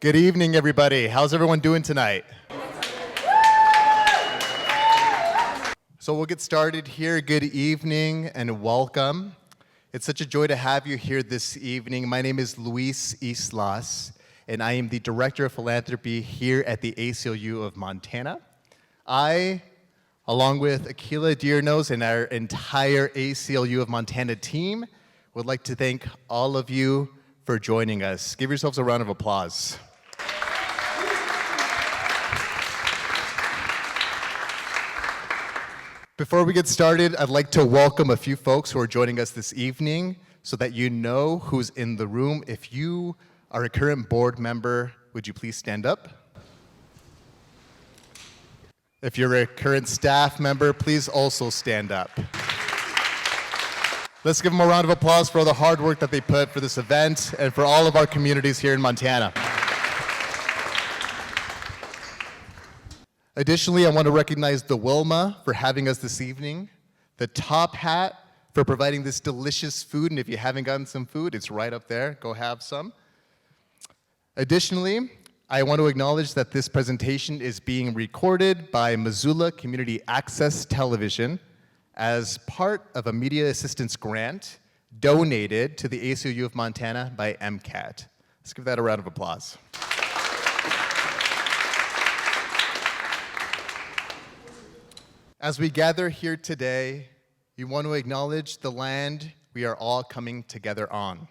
Good evening, everybody. How's everyone doing tonight? So we'll get started here. Good evening and welcome. It's such a joy to have you here this evening. My name is Luis Islas, and I am the Director of Philanthropy here at the ACLU of Montana. I, along with Akila Deernose and our entire ACLU of Montana team, would like to thank all of you for joining us. Give yourselves a round of applause. Before we get started, I'd like to welcome a few folks who are joining us this evening so that you know who's in the room. If you are a current board member, would you please stand up? If you're a current staff member, please also stand up. Let's give them a round of applause for all the hard work that they put for this event and for all of our communities here in Montana. Additionally, I want to recognize the Wilma for having us this evening, the Top Hat for providing this delicious food, and if you haven't gotten some food, it's right up there. Go have some. Additionally, I want to acknowledge that this presentation is being recorded by Missoula Community Access Television as part of a media assistance grant donated to the ACLU of Montana by MCAT. Let's give that a round of applause. As we gather here today, we want to acknowledge the land we are all coming together on.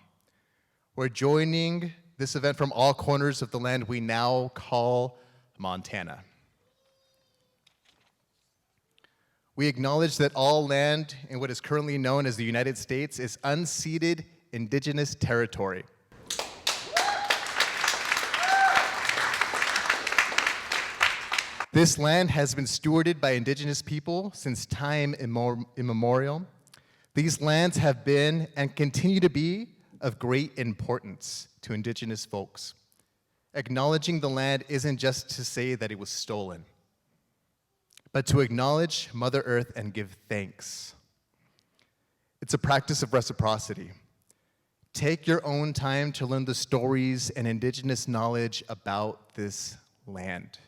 We're joining this event from all corners of the land we now call Montana. We acknowledge that all land in what is currently known as the United States is unceded indigenous territory. This land has been stewarded by indigenous people since time immemorial. These lands have been and continue to be of great importance to indigenous folks. Acknowledging the land isn't just to say that it was stolen, but to acknowledge Mother Earth and give thanks. It's a practice of reciprocity. Take your own time to learn the stories and indigenous knowledge about this land.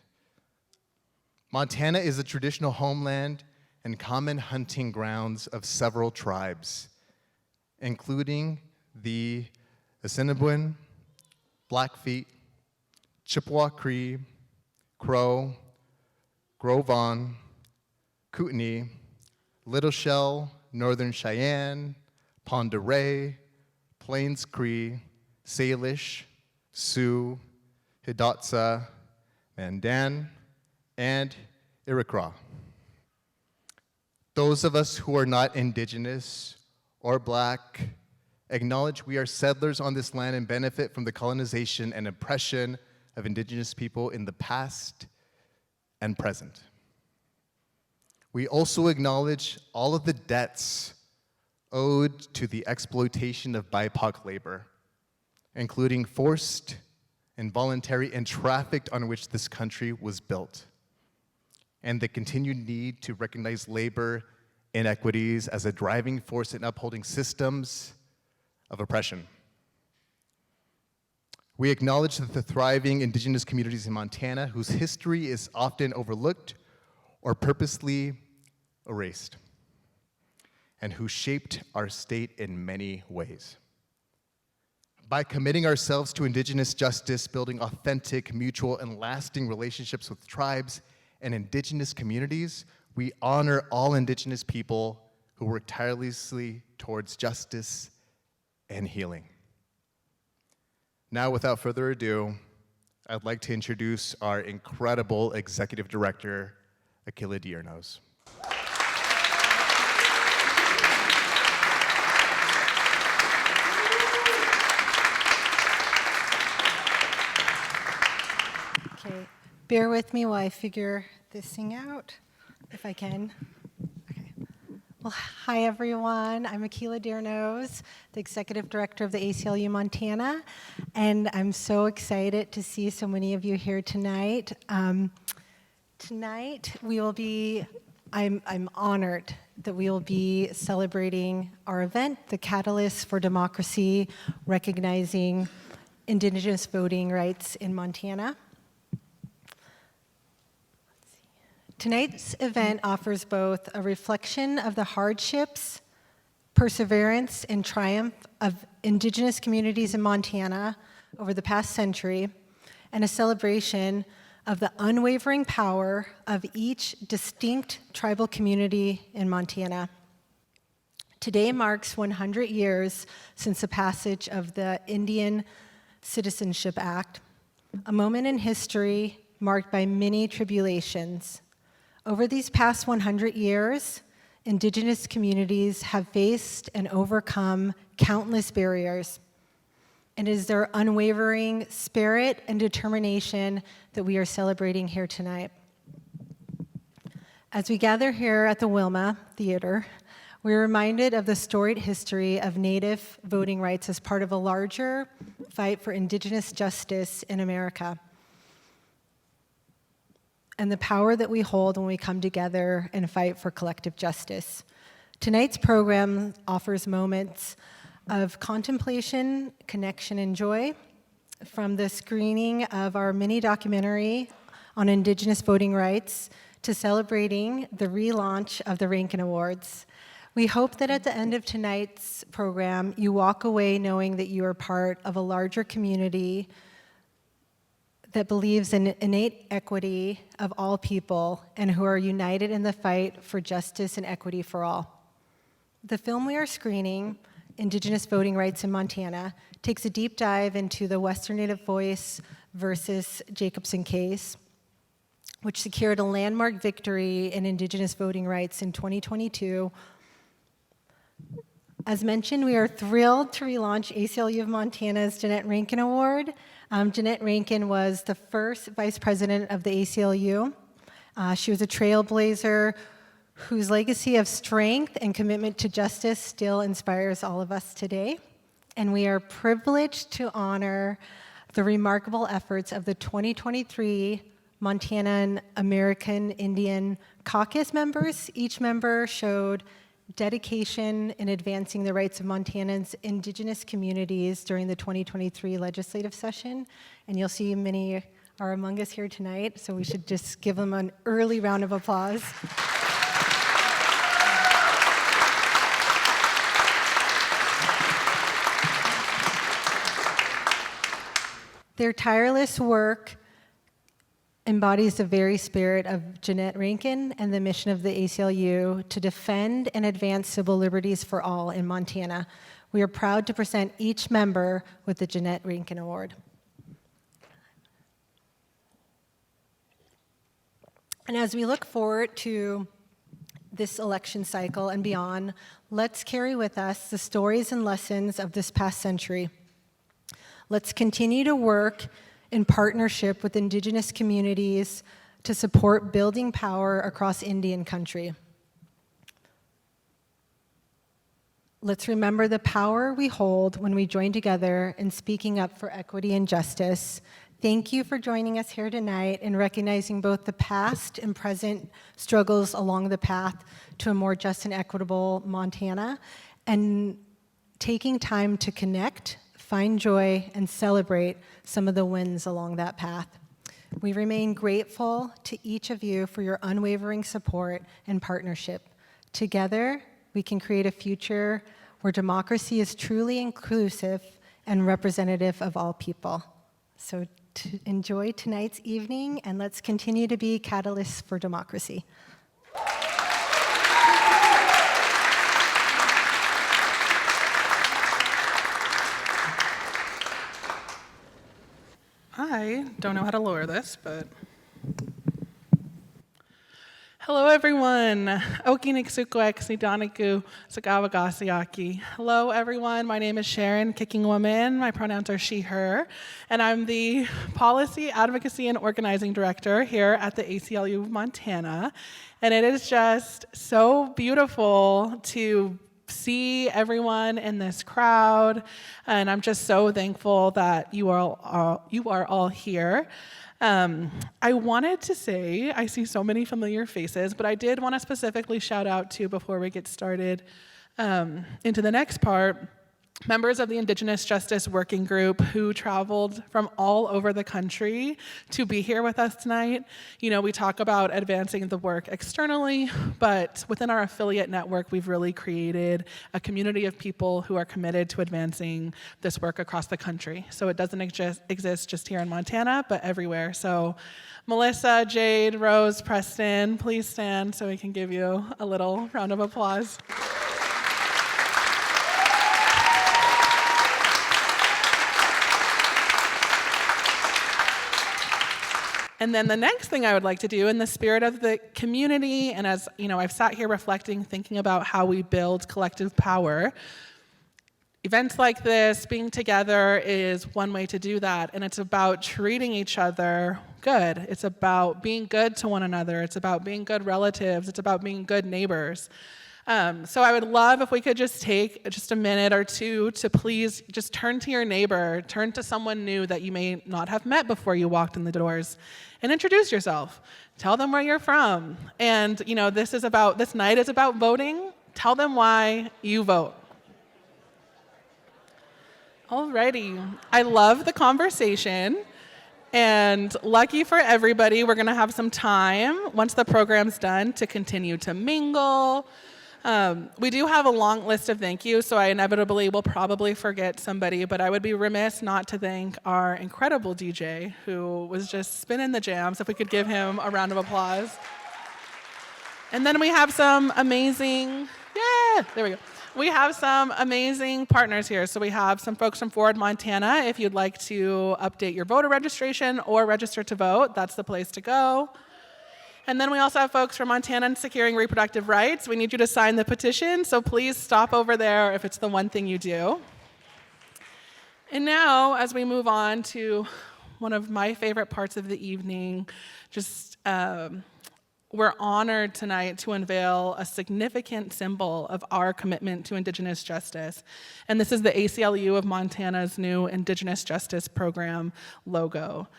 Montana is the traditional homeland and common hunting grounds of several tribes, including the Assiniboine, Blackfeet, Chippewa Cree, Crow, Gros Ventre, Kootenai, Little Shell, Northern Cheyenne, Pend d'Oreille, Plains Cree, Salish, Sioux, Hidatsa, Mandan, and Iroquois. Those of us who are not indigenous or black acknowledge we are settlers on this land and benefit from the colonization and oppression of indigenous people in the past and present. We also acknowledge all of the debts owed to the exploitation of BIPOC labor, including forced, involuntary, and trafficked on which this country was built, and the continued need to recognize labor inequities as a driving force in upholding systems of oppression. We acknowledge that the thriving indigenous communities in Montana, whose history is often overlooked or purposely erased, and who shaped our state in many ways. By committing ourselves to indigenous justice, building authentic, mutual, and lasting relationships with tribes and indigenous communities, we honor all indigenous people who work tirelessly towards justice and healing. Now, without further ado, I'd like to introduce our incredible Executive Director, Akila Deernose. Okay, bear with me while I figure this thing out, if I can. Okay. Well, hi everyone. I'm Akila Deernose, the Executive Director of the ACLU Montana, and I'm so excited to see so many of you here tonight. Tonight we will be, I'm honored that we will be celebrating our event, the Catalyst for Democracy, recognizing Indigenous voting rights in Montana. Tonight's event offers both a reflection of the hardships, perseverance, and triumph of Indigenous communities in Montana over the past century, and a celebration of the unwavering power of each distinct tribal community in Montana. Today marks 100 years since the passage of the Indian Citizenship Act, a moment in history marked by many tribulations. Over these past 100 years, Indigenous communities have faced and overcome countless barriers. And it is their unwavering spirit and determination that we are celebrating here tonight. As we gather here at the Wilma Theater, we're reminded of the storied history of Native voting rights as part of a larger fight for Indigenous justice in America, and the power that we hold when we come together and fight for collective justice. Tonight's program offers moments of contemplation, connection, and joy, from the screening of our mini documentary on Indigenous voting rights to celebrating the relaunch of the Rankin Awards. We hope that at the end of tonight's program, you walk away knowing that you are part of a larger community that believes in innate equity of all people and who are united in the fight for justice and equity for all. The film we are screening, Indigenous Voting Rights in Montana, takes a deep dive into the Western Native Voice versus Jacobson case, which secured a landmark victory in Indigenous voting rights in 2022. As mentioned, we are thrilled to relaunch ACLU of Montana's Jeannette Rankin Award. Jeannette Rankin was the first vice president of the ACLU. She was a trailblazer whose legacy of strength and commitment to justice still inspires all of us today. And we are privileged to honor the remarkable efforts of the 2023 Montana American Indian Caucus members. Each member showed dedication in advancing the rights of Montanans' Indigenous communities during the 2023 legislative session. And you'll see many are among us here tonight, so we should just give them an early round of applause. Their tireless work embodies the very spirit of Jeannette Rankin and the mission of the ACLU to defend and advance civil liberties for all in Montana. We are proud to present each member with the Jeannette Rankin Award. And as we look forward to this election cycle and beyond, let's carry with us the stories and lessons of this past century. Let's continue to work in partnership with Indigenous communities to support building power across Indian country. Let's remember the power we hold when we join together in speaking up for equity and justice. Thank you for joining us here tonight and recognizing both the past and present struggles along the path to a more just and equitable Montana, and taking time to connect, find joy, and celebrate some of the wins along that path. We remain grateful to each of you for your unwavering support and partnership. Together, we can create a future where democracy is truly inclusive and representative of all people. So enjoy tonight's evening, and let's continue to be catalysts for democracy. I don't know how to lower this, but... Hello, everyone. Hello, everyone. My name is Sharon, Kicking Woman. My pronouns are she, her, and I'm the Policy, Advocacy, and Organizing Director here at the ACLU of Montana. And it is just so beautiful to see everyone in this crowd, and I'm just so thankful that you are all here. I wanted to say, I see so many familiar faces, but I did want to specifically shout out to, before we get started into the next part, members of the Indigenous Justice Working Group who traveled from all over the country to be here with us tonight. You know, we talk about advancing the work externally, but within our affiliate network, we've really created a community of people who are committed to advancing this work across the country. So it doesn't exist just here in Montana, but everywhere. So Melissa, Jade, Rose, Preston, please stand so we can give you a little round of applause. And then the next thing I would like to do in the spirit of the community, and as you know, I've sat here reflecting, thinking about how we build collective power. Events like this, being together, is one way to do that, and it's about treating each other good. It's about being good to one another. It's about being good relatives. It's about being good neighbors. So I would love if we could just take just a minute or two to please just turn to your neighbor, turn to someone new that you may not have met before you walked in the doors, and introduce yourself. Tell them where you're from. And you know, this night is about voting. Tell them why you vote. Alrighty, I love the conversation. And lucky for everybody, we're gonna have some time once the program's done to continue to mingle. We do have a long list of thank yous, so I inevitably will probably forget somebody, but I would be remiss not to thank our incredible DJ who was just spinning the jams, if we could give him a round of applause. And then we have some amazing, there we go. We have some amazing partners here. So we have some folks from Forward Montana. If you'd like to update your voter registration or register to vote, that's the place to go. And then we also have folks from Montana and Securing Reproductive Rights. We need you to sign the petition, so please stop over there if it's the one thing you do. And now, as we move on to one of my favorite parts of the evening, we're honored tonight to unveil a significant symbol of our commitment to Indigenous justice. And this is the ACLU of Montana's new Indigenous Justice Program logo.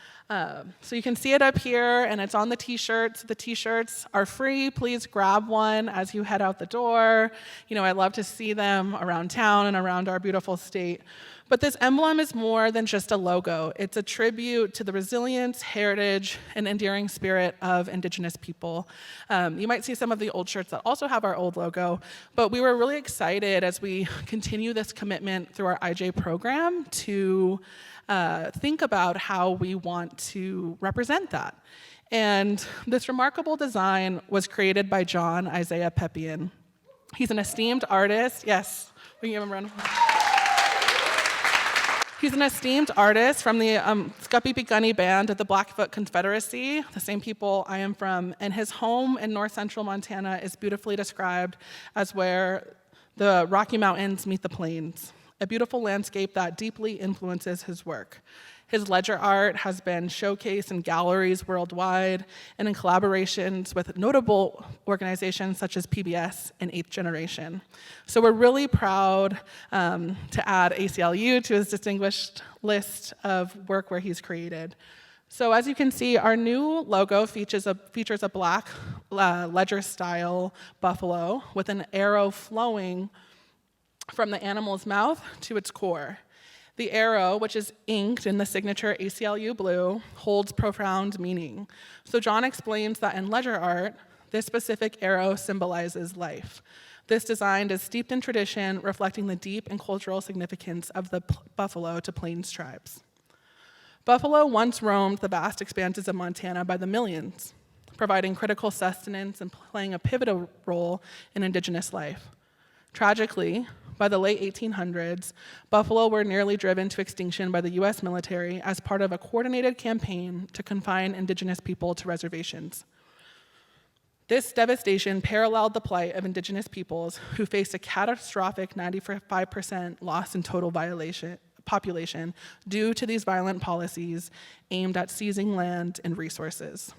So you can see it up here, and it's on the t-shirts. The t-shirts are free. Please grab one as you head out the door. You know, I love to see them around town and around our beautiful state. But this emblem is more than just a logo. It's a tribute to the resilience, heritage, and endearing spirit of Indigenous people. You might see some of the old shirts that also have our old logo, but we were really excited as we continue this commitment through our IJ program to think about how we want to represent that. And this remarkable design was created by John Isaiah Peppian. He's an esteemed artist. Yes, we can give him a round of applause. He's an esteemed artist from the Scuppy Gunny Band of the Blackfoot Confederacy, the same people I am from, and his home in north central Montana is beautifully described as where the Rocky Mountains meet the plains, a beautiful landscape that deeply influences his work. His ledger art has been showcased in galleries worldwide and in collaborations with notable organizations such as PBS and 8th Generation. So we're really proud to add ACLU to his distinguished list of work where he's created. So as you can see, our new logo features a black ledger-style buffalo with an arrow flowing from the animal's mouth to its core. The arrow, which is inked in the signature ACLU blue, holds profound meaning. So John explains that in ledger art, this specific arrow symbolizes life. This design is steeped in tradition, reflecting the deep and cultural significance of the buffalo to Plains tribes. Buffalo once roamed the vast expanses of Montana by the millions, providing critical sustenance and playing a pivotal role in Indigenous life. Tragically, by the late 1800s, buffalo were nearly driven to extinction by the US military as part of a coordinated campaign to confine Indigenous people to reservations. This devastation paralleled the plight of Indigenous peoples who faced a catastrophic 95% loss in total population due to these violent policies aimed at seizing land and resources.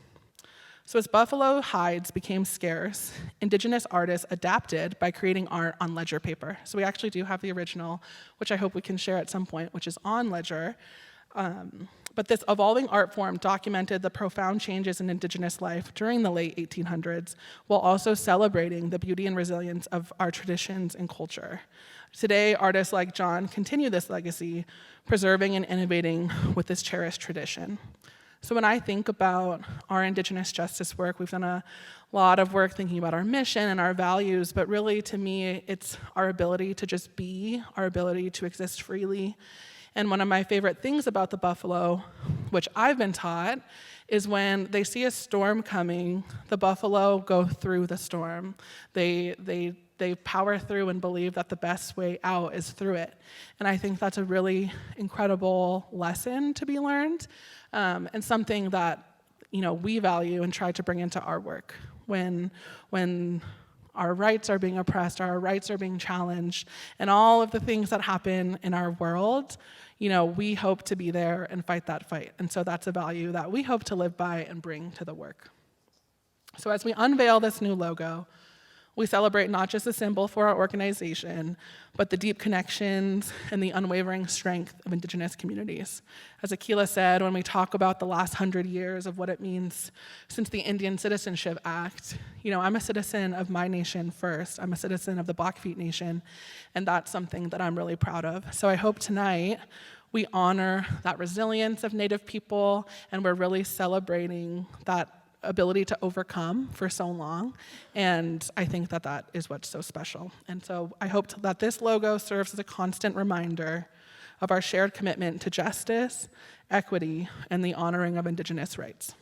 So as buffalo hides became scarce, Indigenous artists adapted by creating art on ledger paper. So we actually do have the original, which I hope we can share at some point, which is on ledger. But this evolving art form documented the profound changes in Indigenous life during the late 1800s, while also celebrating the beauty and resilience of our traditions and culture. Today, artists like John continue this legacy, preserving and innovating with this cherished tradition. So when I think about our Indigenous justice work, we've done a lot of work thinking about our mission and our values, but really to me, it's our ability to just be, our ability to exist freely. And one of my favorite things about the buffalo, which I've been taught, is when they see a storm coming, the buffalo go through the storm. They power through and believe that the best way out is through it. And I think that's a really incredible lesson to be learned, and something that we value and try to bring into our work. When our rights are being oppressed, our rights are being challenged, and all of the things that happen in our world, we hope to be there and fight that fight. And so that's a value that we hope to live by and bring to the work. So as we unveil this new logo, we celebrate not just a symbol for our organization, but the deep connections and the unwavering strength of Indigenous communities. As Akila said, when we talk about the last 100 years of what it means since the Indian Citizenship Act, I'm a citizen of my nation first. I'm a citizen of the Blackfeet Nation, and that's something that I'm really proud of. So I hope tonight we honor that resilience of Native people, and we're really celebrating that ability to overcome for so long, and I think that is what's so special. And so I hope that this logo serves as a constant reminder of our shared commitment to justice, equity, and the honoring of Indigenous rights.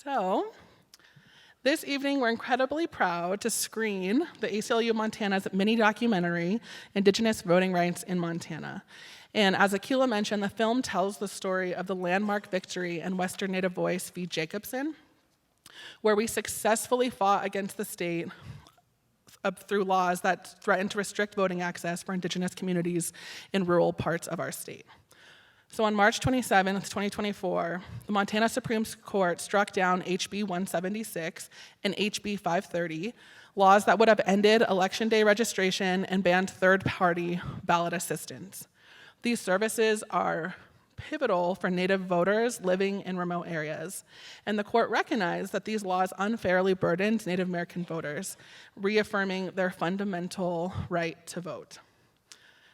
So, this evening, we're incredibly proud to screen the ACLU of Montana's mini documentary, Indigenous Voting Rights in Montana. And as Akila mentioned, the film tells the story of the landmark victory in Western Native Voice v. Jacobson, where we successfully fought against the state through laws that threaten to restrict voting access for Indigenous communities in rural parts of our state. So on March 27th, 2024, the Montana Supreme Court struck down HB 176 and HB 530, laws that would have ended Election Day registration and banned third-party ballot assistance. These services are pivotal for Native voters living in remote areas, and the court recognized that these laws unfairly burdened Native American voters, reaffirming their fundamental right to vote.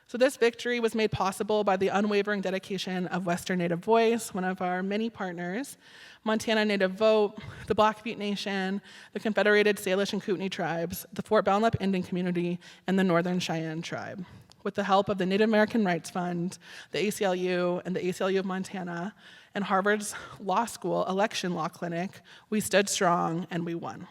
So this victory was made possible by the unwavering dedication of Western Native Voice, one of our many partners, Montana Native Vote, the Blackfeet Nation, the Confederated Salish and Kootenai tribes, the Fort Belknap Indian community, and the Northern Cheyenne tribe. With the help of the Native American Rights Fund, the ACLU, and the ACLU of Montana, and Harvard's Law School Election Law Clinic, we stood strong and we won.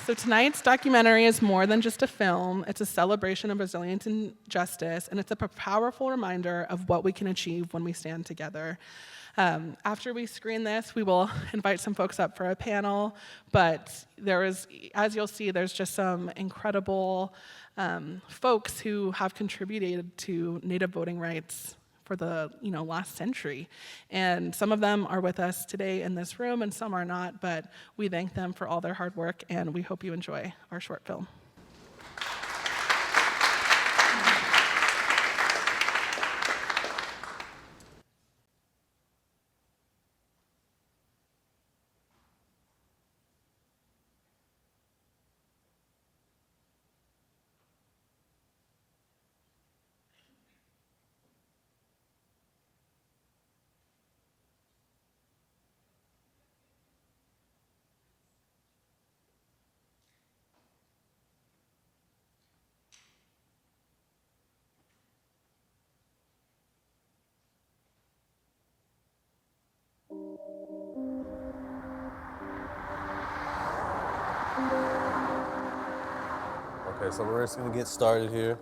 So tonight's documentary is more than just a film. It's a celebration of resilience and justice, and it's a powerful reminder of what we can achieve when we stand together. After we screen this, we will invite some folks up for a panel, but as you'll see, there's just some incredible folks who have contributed to Native voting rights for the last century. And some of them are with us today in this room and some are not, but we thank them for all their hard work and we hope you enjoy our short film. Okay, so we're just gonna get started here.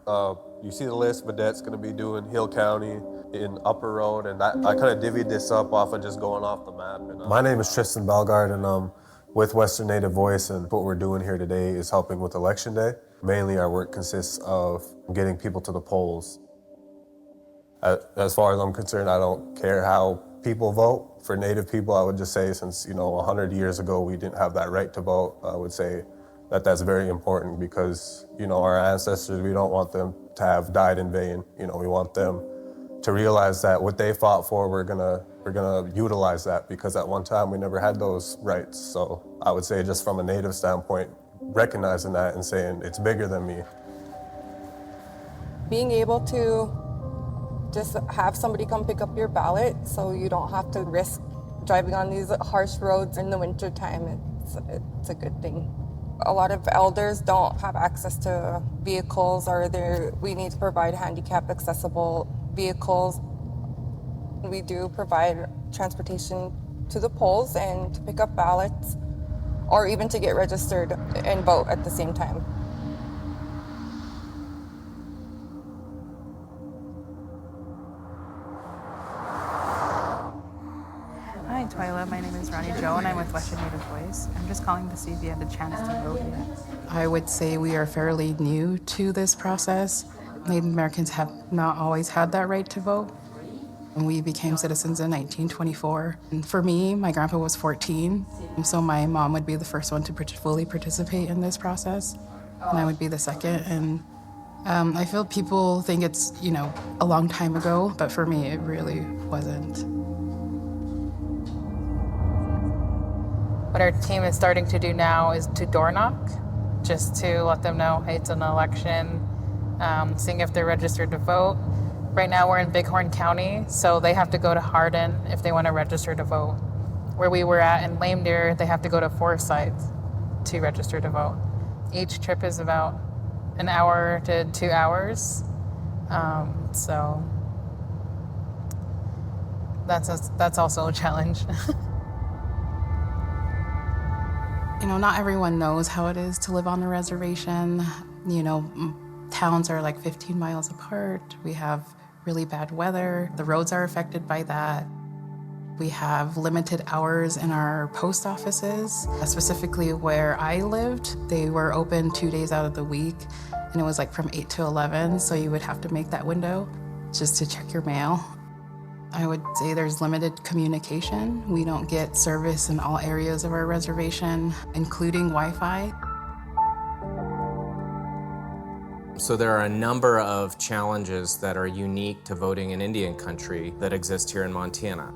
You see the list, Vedette's gonna be doing Hill County in Upper Road, and I kind of divvied this up off of just going off the map. And, my name is Tristan Belgard, and I'm with Western Native Voice, and what we're doing here today is helping with Election Day. Mainly our work consists of getting people to the polls. As far as I'm concerned, I don't care how people vote. For Native people, I would just say since, 100 years ago we didn't have that right to vote, I would say that that's very important because, our ancestors, we don't want them to have died in vain. We want them to realize that what they fought for, we're gonna utilize that because at one time we never had those rights. So I would say just from a Native standpoint, recognizing that and saying it's bigger than me. Being able to just have somebody come pick up your ballot so you don't have to risk driving on these harsh roads in the wintertime, it's a good thing. A lot of elders don't have access to vehicles, or we need to provide handicap accessible vehicles. We do provide transportation to the polls and to pick up ballots, or even to get registered and vote at the same time. Hi, Twyla. My name is Ronnie Jo, and I'm with Western Native Voice. I'm just calling to see if you had the chance to vote yet. I would say we are fairly new to this process. Native Americans have not always had that right to vote. We became citizens in 1924. And for me, my grandpa was 14, so my mom would be the first one to fully participate in this process, and I would be the second. And I feel people think it's, a long time ago, but for me, it really wasn't. What our team is starting to do now is to door knock, just to let them know, hey, it's an election, seeing if they're registered to vote. Right now we're in Bighorn County, so they have to go to Hardin if they want to register to vote. Where we were at in Lame Deer, they have to go to Forsyth to register to vote. Each trip is about an hour to 2 hours, so that's also a challenge. Not everyone knows how it is to live on a reservation. Towns are like 15 miles apart. We have really bad weather. The roads are affected by that. We have limited hours in our post offices. Specifically where I lived, they were open 2 days out of the week, and it was like from 8 to 11, so you would have to make that window just to check your mail. I would say there's limited communication. We don't get service in all areas of our reservation, including Wi-Fi. So there are a number of challenges that are unique to voting in Indian country that exist here in Montana.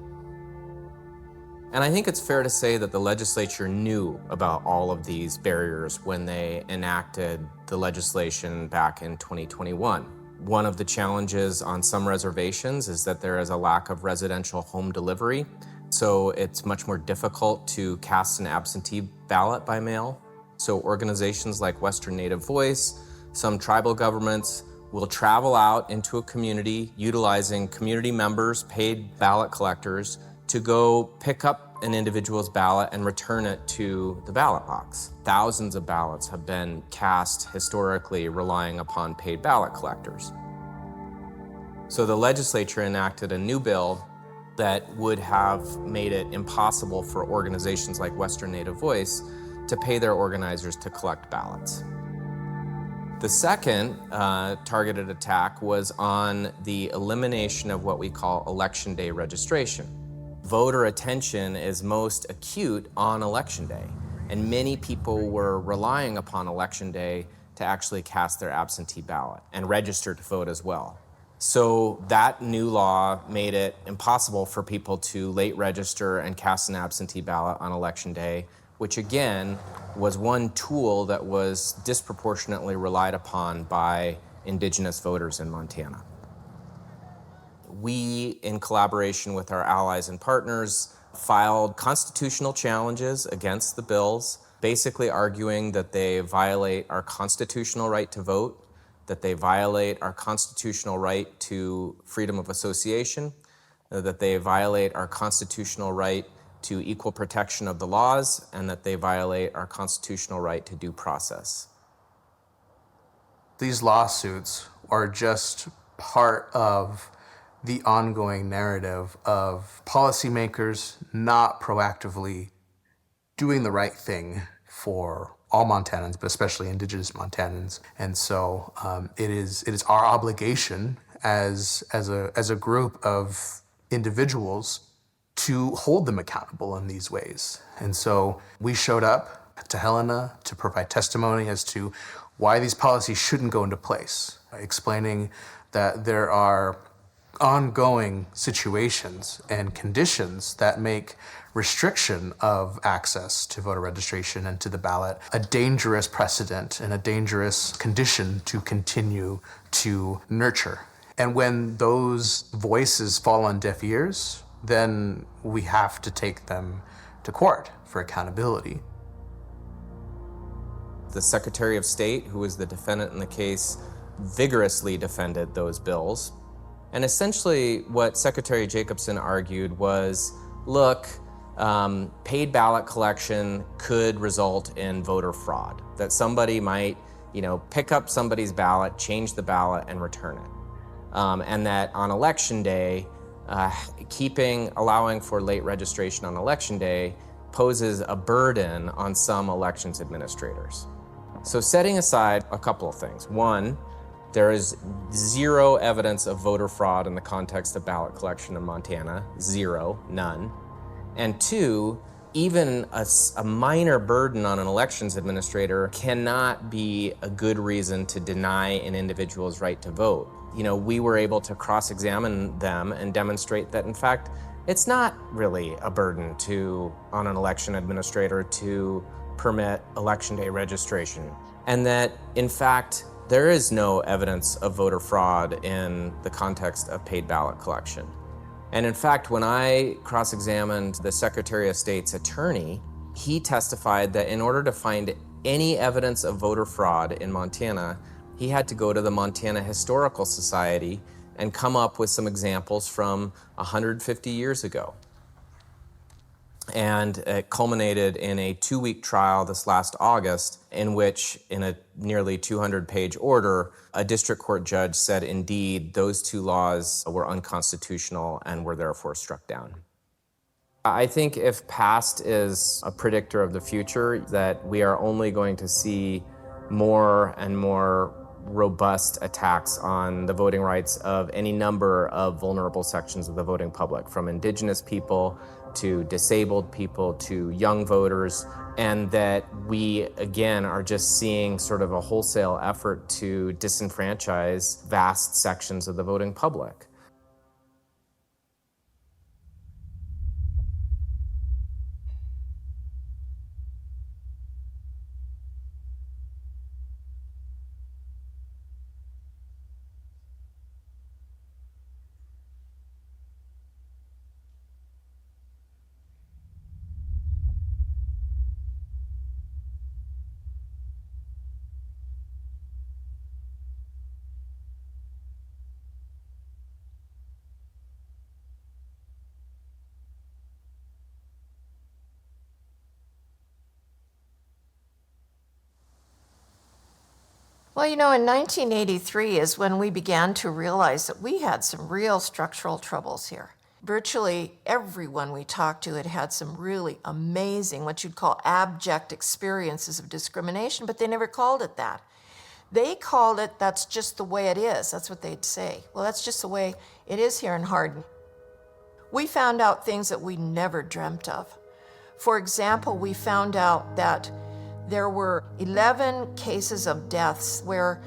And I think it's fair to say that the legislature knew about all of these barriers when they enacted the legislation back in 2021. One of the challenges on some reservations is that there is a lack of residential home delivery, so it's much more difficult to cast an absentee ballot by mail. So organizations like Western Native Voice, some tribal governments will travel out into a community utilizing community members, paid ballot collectors, to go pick up an individual's ballot and return it to the ballot box. Thousands of ballots have been cast historically relying upon paid ballot collectors. So the legislature enacted a new bill that would have made it impossible for organizations like Western Native Voice to pay their organizers to collect ballots. The second targeted attack was on the elimination of what we call Election Day registration. Voter attention is most acute on Election Day, and many people were relying upon Election Day to actually cast their absentee ballot and register to vote as well. So that new law made it impossible for people to late register and cast an absentee ballot on Election Day, which again was one tool that was disproportionately relied upon by Indigenous voters in Montana. We, in collaboration with our allies and partners, filed constitutional challenges against the bills, basically arguing that they violate our constitutional right to vote, that they violate our constitutional right to freedom of association, that they violate our constitutional right to equal protection of the laws, and that they violate our constitutional right to due process. These lawsuits are just part of the ongoing narrative of policymakers not proactively doing the right thing for all Montanans, but especially Indigenous Montanans. And so it is our obligation as a group of individuals to hold them accountable in these ways. And so we showed up to Helena to provide testimony as to why these policies shouldn't go into place, explaining that there are ongoing situations and conditions that make restriction of access to voter registration and to the ballot a dangerous precedent and a dangerous condition to continue to nurture. And when those voices fall on deaf ears, then we have to take them to court for accountability. The Secretary of State, who was the defendant in the case, vigorously defended those bills. And essentially what Secretary Jacobson argued was, look, paid ballot collection could result in voter fraud, that somebody might, pick up somebody's ballot, change the ballot, and return it. And that on election day, allowing for late registration on election day poses a burden on some elections administrators. So setting aside a couple of things. One, there is zero evidence of voter fraud in the context of ballot collection in Montana. Zero, none. And two, even a minor burden on an elections administrator cannot be a good reason to deny an individual's right to vote. We were able to cross-examine them and demonstrate that, in fact, it's not really a burden on an election administrator to permit election day registration. And that, in fact, there is no evidence of voter fraud in the context of paid ballot collection. And in fact, when I cross-examined the Secretary of State's attorney, he testified that in order to find any evidence of voter fraud in Montana, he had to go to the Montana Historical Society and come up with some examples from 150 years ago. And it culminated in a 2-week trial this last August, in which, in a nearly 200-page order, a district court judge said, indeed, those two laws were unconstitutional and were therefore struck down. I think if past is a predictor of the future, that we are only going to see more and more robust attacks on the voting rights of any number of vulnerable sections of the voting public, from Indigenous people to disabled people to young voters, and that we, again, are just seeing sort of a wholesale effort to disenfranchise vast sections of the voting public. Well, in 1983 is when we began to realize that we had some real structural troubles here. Virtually everyone we talked to had had some really amazing, what you'd call abject experiences of discrimination, but they never called it that. They called it, that's just the way it is. That's what they'd say. Well, that's just the way it is here in Hardin. We found out things that we never dreamt of. For example, we found out that there were 11 cases of deaths where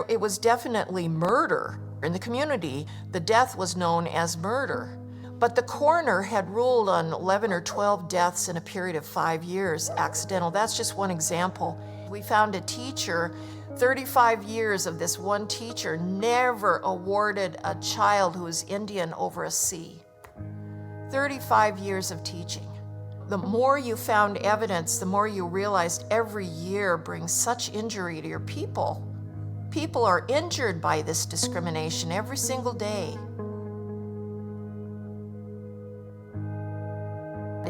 it was definitely murder. In the community, the death was known as murder. But the coroner had ruled on 11 or 12 deaths in a period of 5 years accidental. That's just one example. We found a teacher, 35 years of this one teacher never awarded a child who was Indian over a C. 35 years of teaching. The more you found evidence, the more you realized every year brings such injury to your people. People are injured by this discrimination every single day.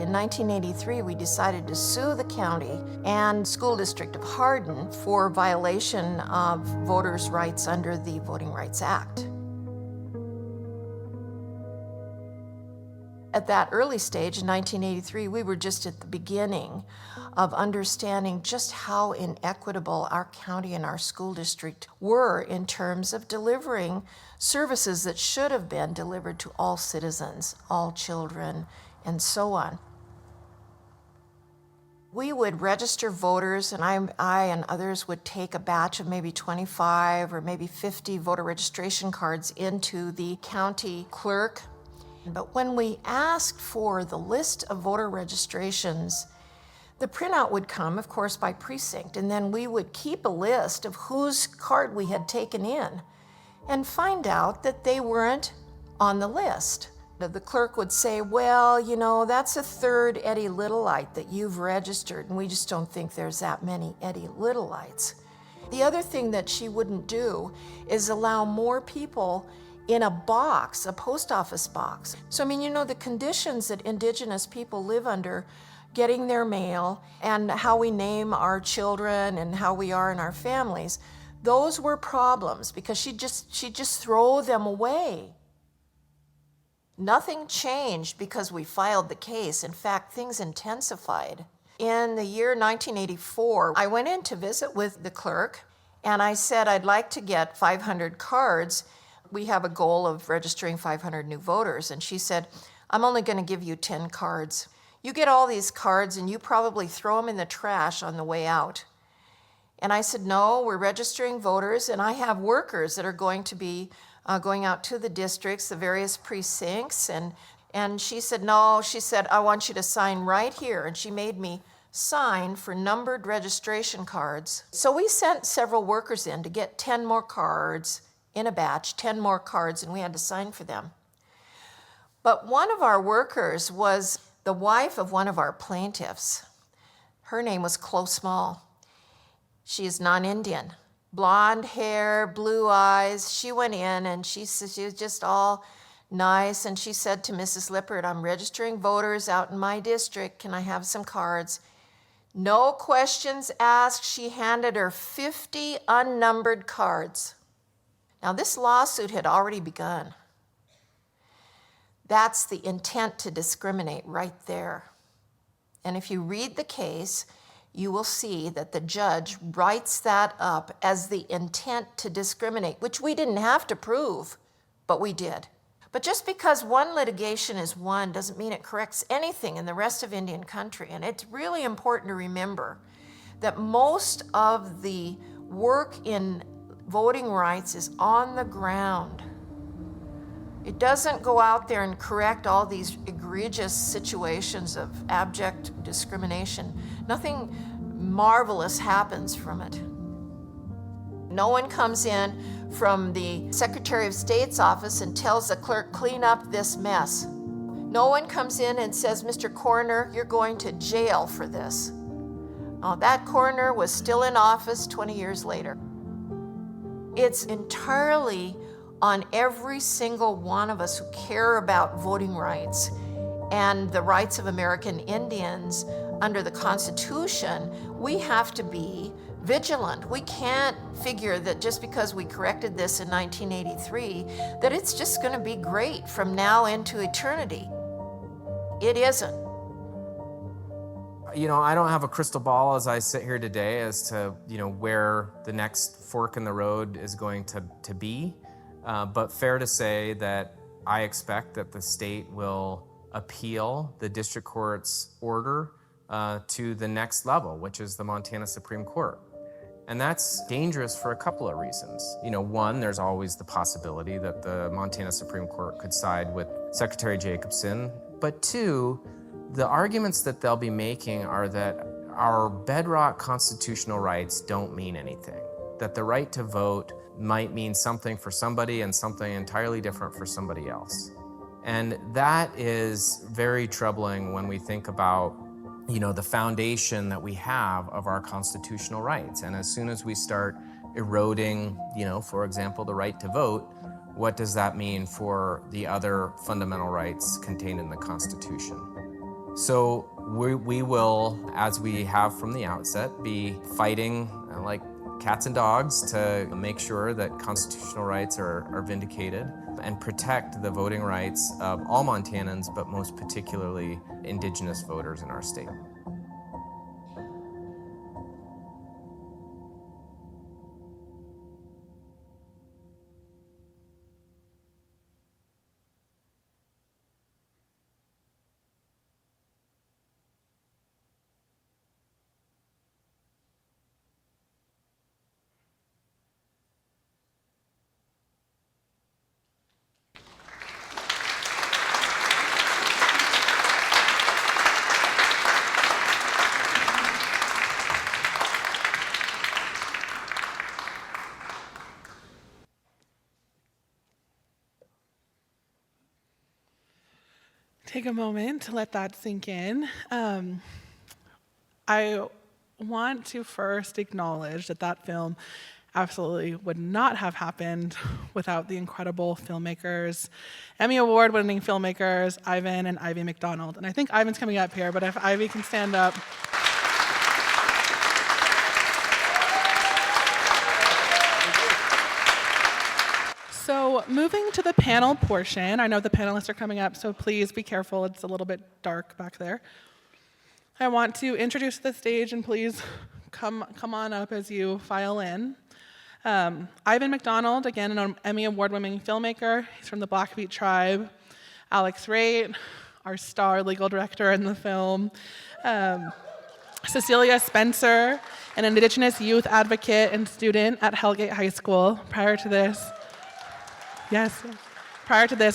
In 1983, we decided to sue the county and school district of Hardin for violation of voters' rights under the Voting Rights Act. At that early stage in 1983, we were just at the beginning of understanding just how inequitable our county and our school district were in terms of delivering services that should have been delivered to all citizens, all children, and so on. We would register voters, and I and others would take a batch of maybe 25 or maybe 50 voter registration cards into the county clerk. But when we asked for the list of voter registrations, the printout would come, of course, by precinct, and then we would keep a list of whose card we had taken in and find out that they weren't on the list. The clerk would say, well, you know, that's a third Eddie Littleite that you've registered, and we just don't think there's that many Eddie Littleites. The other thing that she wouldn't do is allow more people in a box, a post office box. So, I mean, you know, the conditions that Indigenous people live under, getting their mail, and how we name our children and how we are in our families, those were problems because she'd just throw them away. Nothing changed because we filed the case. In fact, things intensified. In the year 1984, I went in to visit with the clerk, and I said, I'd like to get 500 cards. We have a goal of registering 500 new voters. And she said, I'm only going to give you 10 cards. You get all these cards and you probably throw them in the trash on the way out. And I said, no, we're registering voters, and I have workers that are going to be going out to the districts, the various precincts. And she said, no, she said, I want you to sign right here. And she made me sign for numbered registration cards. So we sent several workers in to get 10 more cards in a batch, 10 more cards, and we had to sign for them. But one of our workers was the wife of one of our plaintiffs. Her name was Chloe Small. She is non-Indian, blonde hair, blue eyes. She went in and she was just all nice, and she said to Mrs. Lippert, I'm registering voters out in my district. Can I have some cards? No questions asked. She handed her 50 unnumbered cards. Now, this lawsuit had already begun. That's the intent to discriminate right there. And if you read the case, you will see that the judge writes that up as the intent to discriminate, which we didn't have to prove, but we did. But just because one litigation is won doesn't mean it corrects anything in the rest of Indian country. And it's really important to remember that most of the work in voting rights is on the ground. It doesn't go out there and correct all these egregious situations of abject discrimination. Nothing marvelous happens from it. No one comes in from the Secretary of State's office and tells the clerk, clean up this mess. No one comes in and says, Mr. Coroner, you're going to jail for this. That coroner was still in office 20 years later. It's entirely on every single one of us who care about voting rights and the rights of American Indians under the Constitution. We have to be vigilant. We can't figure that just because we corrected this in 1983, that it's just going to be great from now into eternity. It isn't. You know, I don't have a crystal ball as I sit here today as to, where the next fork in the road is going to be. But fair to say that I expect that the state will appeal the district court's order to the next level, which is the Montana Supreme Court. And that's dangerous for a couple of reasons. One, there's always the possibility that the Montana Supreme Court could side with Secretary Jacobson. But two, the arguments that they'll be making are that our bedrock constitutional rights don't mean anything, that the right to vote might mean something for somebody and something entirely different for somebody else. And that is very troubling when we think about, the foundation that we have of our constitutional rights. And as soon as we start eroding, for example, the right to vote, what does that mean for the other fundamental rights contained in the Constitution? So we will, as we have from the outset, be fighting like cats and dogs to make sure that constitutional rights are vindicated. and protect the voting rights of all Montanans, but most particularly Indigenous voters in our state. Take a moment to let that sink in. I want to first acknowledge that that film absolutely would not have happened without the incredible filmmakers, Emmy Award-winning filmmakers, Ivan and Ivy McDonald. And I think Ivan's coming up here, but if Ivy can stand up. So moving to the panel portion, I know the panelists are coming up, so please be careful. It's a little bit dark back there. I want to introduce the stage, and please come on up as you file in. Ivan McDonald, again, an Emmy Award-winning filmmaker. He's from the Blackfeet tribe. Alex Raitt, our star legal director in the film. Cecilia Spencer, an Indigenous youth advocate and student at Hellgate High School. Prior to this,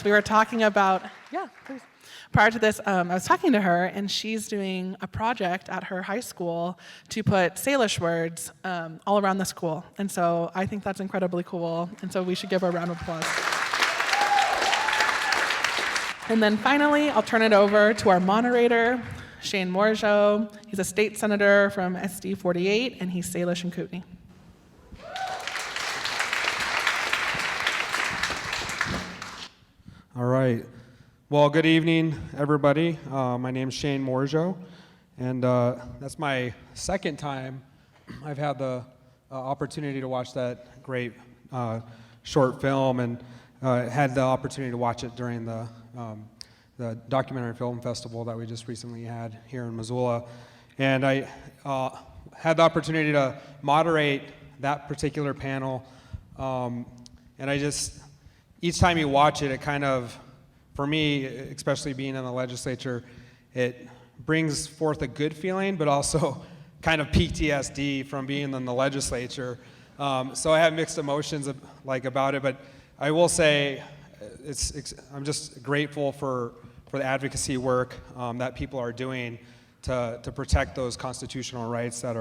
we were talking about, Prior to this, I was talking to her, and she's doing a project at her high school to put Salish words all around the school. And so I think that's incredibly cool, and so we should give her a round of applause. And then finally, I'll turn it over to our moderator, Shane Morjo. He's a state senator from SD 48, and he's Salish and Kootenai. All right. Well, good evening, everybody. My name's Shane Morjo, and that's my second time I've had the opportunity to watch that great short film, and had the opportunity to watch it during the documentary film festival that we just recently had here in Missoula. And I had the opportunity to moderate that particular panel, and I just, each time you watch it, it kind of, for me, especially being in the legislature, it brings forth a good feeling, but also kind of PTSD from being in the legislature. So I have mixed emotions about it, but I will say I'm just grateful for the advocacy work that people are doing to protect those constitutional rights that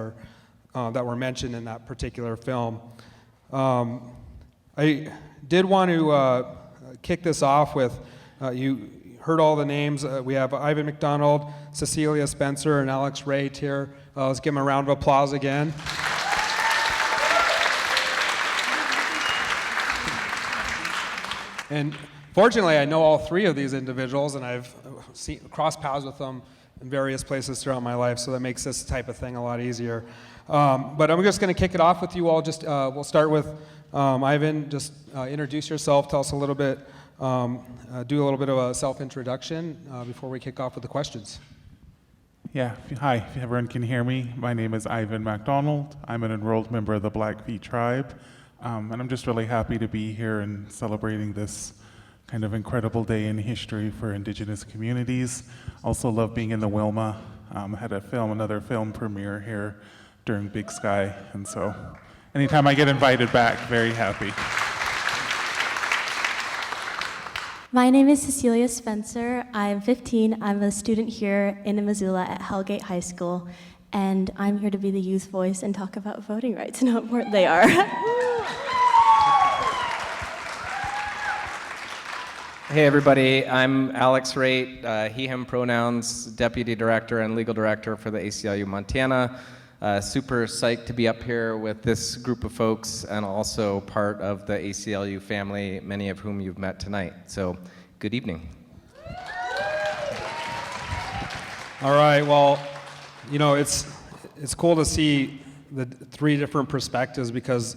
were mentioned in that particular film. I did want to kick this off with, you heard all the names. We have Ivan McDonald, Cecilia Spencer, and Alex Raitt here. Let's give them a round of applause again. And fortunately, I know all three of these individuals, and I've crossed paths with them in various places throughout my life, so that makes this type of thing a lot easier. But I'm just going to kick it off with you all. We'll start with Ivan. Just introduce yourself. Tell us a little bit. Do a little bit of a self-introduction before we kick off with the questions. Yeah, hi, if everyone can hear me. My name is Ivan MacDonald. I'm an enrolled member of the Blackfeet tribe, and I'm just really happy to be here and celebrating this kind of incredible day in history for Indigenous communities. Also love being in the Wilma. Had another film premiere here during Big Sky, and so anytime I get invited back, very happy. My name is Cecilia Spencer. I'm 15. I'm a student here in Missoula at Hellgate High School, and I'm here to be the youth voice and talk about voting rights and how important they are. Hey everybody, I'm Alex Raitt, he, him pronouns, Deputy Director and Legal Director for the ACLU Montana. Super psyched to be up here with this group of folks and also part of the ACLU family, many of whom you've met tonight. So, good evening. All right, well, it's cool to see the three different perspectives, because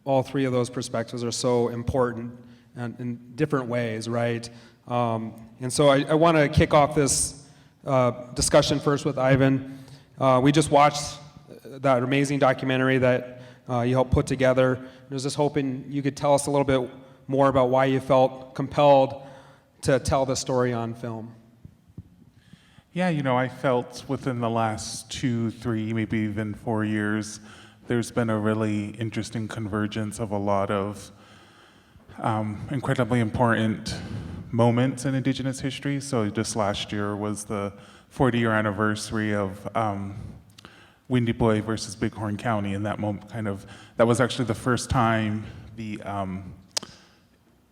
all three of those perspectives are so important in different ways, right? And so I want to kick off this discussion first with Ivan. We just watched that amazing documentary that you helped put together. I was just hoping you could tell us a little bit more about why you felt compelled to tell the story on film. Yeah, I felt within the last 2, 3, maybe even 4 years, there's been a really interesting convergence of a lot of incredibly important moments in Indigenous history. So just last year was the 40-year anniversary of Windy Boy versus Bighorn County, and that moment that was actually the first time the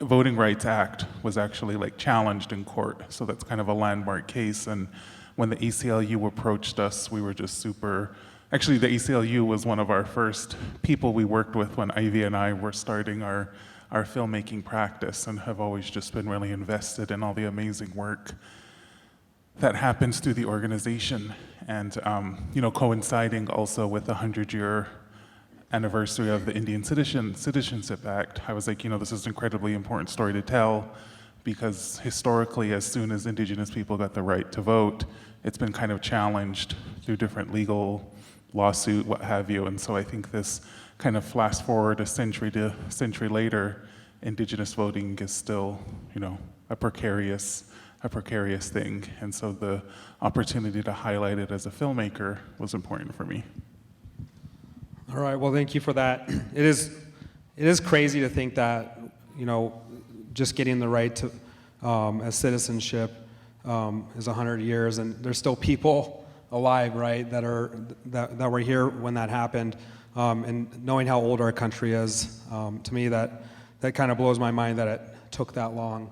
Voting Rights Act was actually challenged in court. So that's kind of a landmark case. And when the ACLU approached us, we were just actually the ACLU was one of our first people we worked with when Ivy and I were starting our filmmaking practice, and have always just been really invested in all the amazing work that happens through the organization. And coinciding also with the 100-year anniversary of the Indian Citizenship Act, I was like, this is an incredibly important story to tell, because historically, as soon as Indigenous people got the right to vote, it's been kind of challenged through different legal lawsuit, what have you. And so I think this kind of flash forward a century later, Indigenous voting is still, a precarious thing. And so the opportunity to highlight it as a filmmaker was important for me. All right, well, thank you for that. It is crazy to think that, just getting the right to as citizenship is 100 years, and there's still people alive, right, that were here when that happened. And knowing how old our country is, to me, that kind of blows my mind that it took that long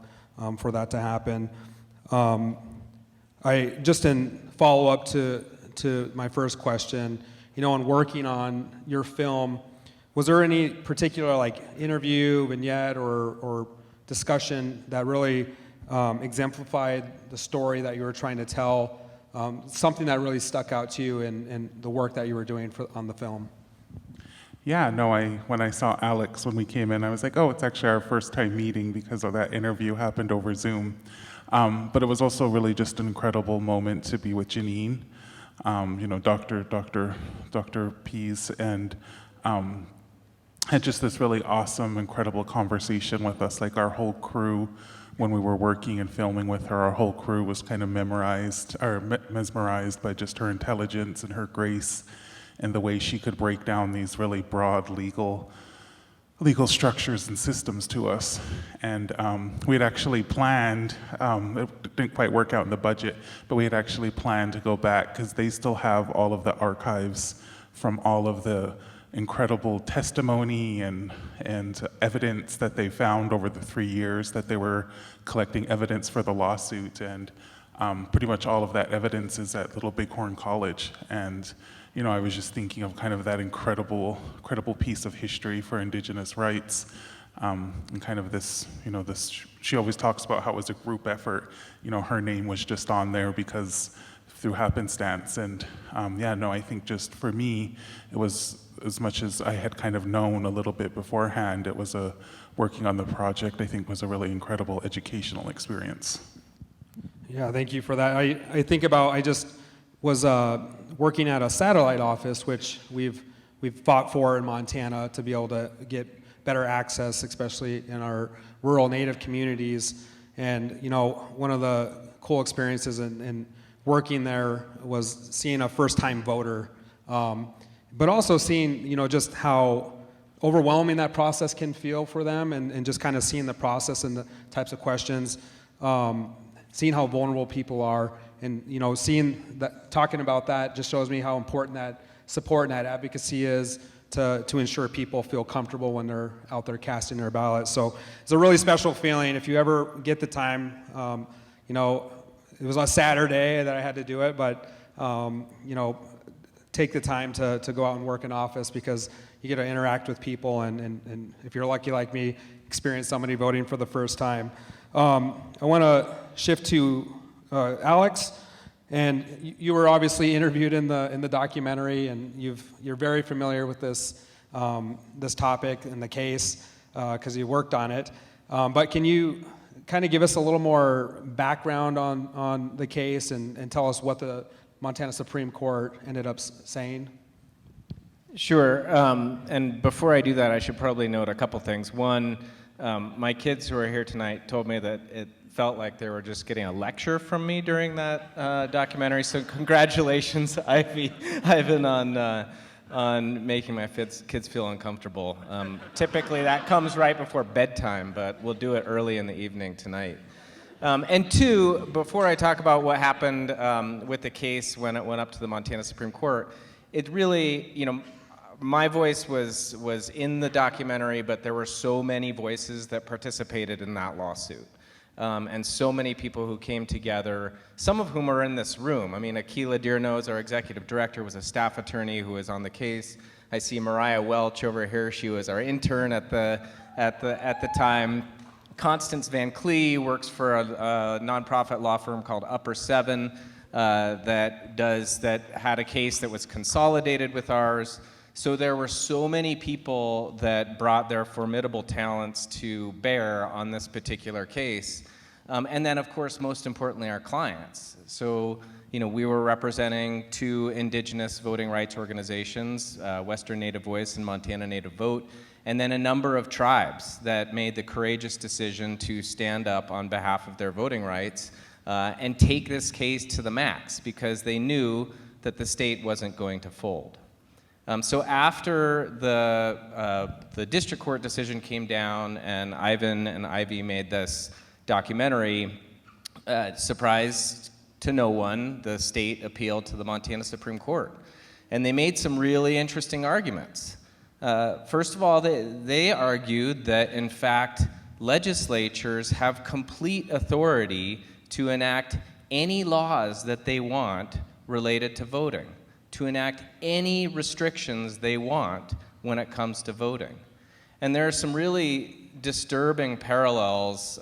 for that to happen. I just in follow up to my first question, in working on your film, was there any particular interview, vignette, or discussion that really exemplified the story that you were trying to tell? Something that really stuck out to you in the work that you were doing on the film? Yeah, no, when I saw Alex when we came in, I was like, oh, it's actually our first time meeting because of that interview happened over Zoom. But it was also really just an incredible moment to be with Janine, Dr. Pease, and had just this really awesome, incredible conversation with us. Our whole crew, when we were working and filming with her, our whole crew was kind of mesmerized by just her intelligence and her grace, and the way she could break down these really broad legal structures and systems to us. And we had actually planned, it didn't quite work out in the budget, but we had actually planned to go back because they still have all of the archives from all of the incredible testimony and evidence that they found over the 3 years that they were collecting evidence for the lawsuit. And pretty much all of that evidence is at Little Bighorn College. And I was just thinking of kind of that incredible piece of history for Indigenous rights, and kind of this, she always talks about how it was a group effort. Her name was just on there because through happenstance. And I think just for me, it was, as much as I had kind of known a little bit beforehand, it was working on the project, I think, was a really incredible educational experience. Yeah, thank you for that. I think about, I just was working at a satellite office, which we've fought for in Montana to be able to get better access, especially in our rural Native communities. And one of the cool experiences in working there was seeing a first-time voter, but also seeing just how overwhelming that process can feel for them, and just kind of seeing the process and the types of questions, seeing how vulnerable people are. And seeing that, talking about that just shows me how important that support and that advocacy is to ensure people feel comfortable when they're out there casting their ballot. So it's a really special feeling. If you ever get the time, it was on a Saturday that I had to do it, but take the time to go out and work in office, because you get to interact with people, and if you're lucky like me, experience somebody voting for the first time. I want to shift to Alex, and you were obviously interviewed in the documentary, and you're very familiar with this topic and the case because you worked on it. But can you kind of give us a little more background on the case and tell us what the Montana Supreme Court ended up saying? Sure. And before I do that, I should probably note a couple things. One, my kids who are here tonight told me that it felt like they were just getting a lecture from me during that documentary. So congratulations, Ivan, on making my kids feel uncomfortable. Typically that comes right before bedtime, but we'll do it early in the evening tonight. And two, before I talk about what happened with the case when it went up to the Montana Supreme Court, it really, my voice was in the documentary, but there were so many voices that participated in that lawsuit. And so many people who came together, some of whom are in this room. I mean, Akila Dearnose, our executive director, was a staff attorney who was on the case. I see Mariah Welch over here. She was our intern at the time. Constance Van Clee works for a nonprofit law firm called Upper Seven that had a case that was consolidated with ours. So there were so many people that brought their formidable talents to bear on this particular case. And then, of course, most importantly, our clients. So, we were representing two Indigenous voting rights organizations, Western Native Voice and Montana Native Vote, and then a number of tribes that made the courageous decision to stand up on behalf of their voting rights and take this case to the max because they knew that the state wasn't going to fold. So after the district court decision came down and Ivan and Ivy made this documentary, surprise to no one, the state appealed to the Montana Supreme Court. And they made some really interesting arguments. First of all, they argued that, in fact, legislatures have complete authority to enact any laws that they want related to voting, to enact any restrictions they want when it comes to voting. And there are some really disturbing parallels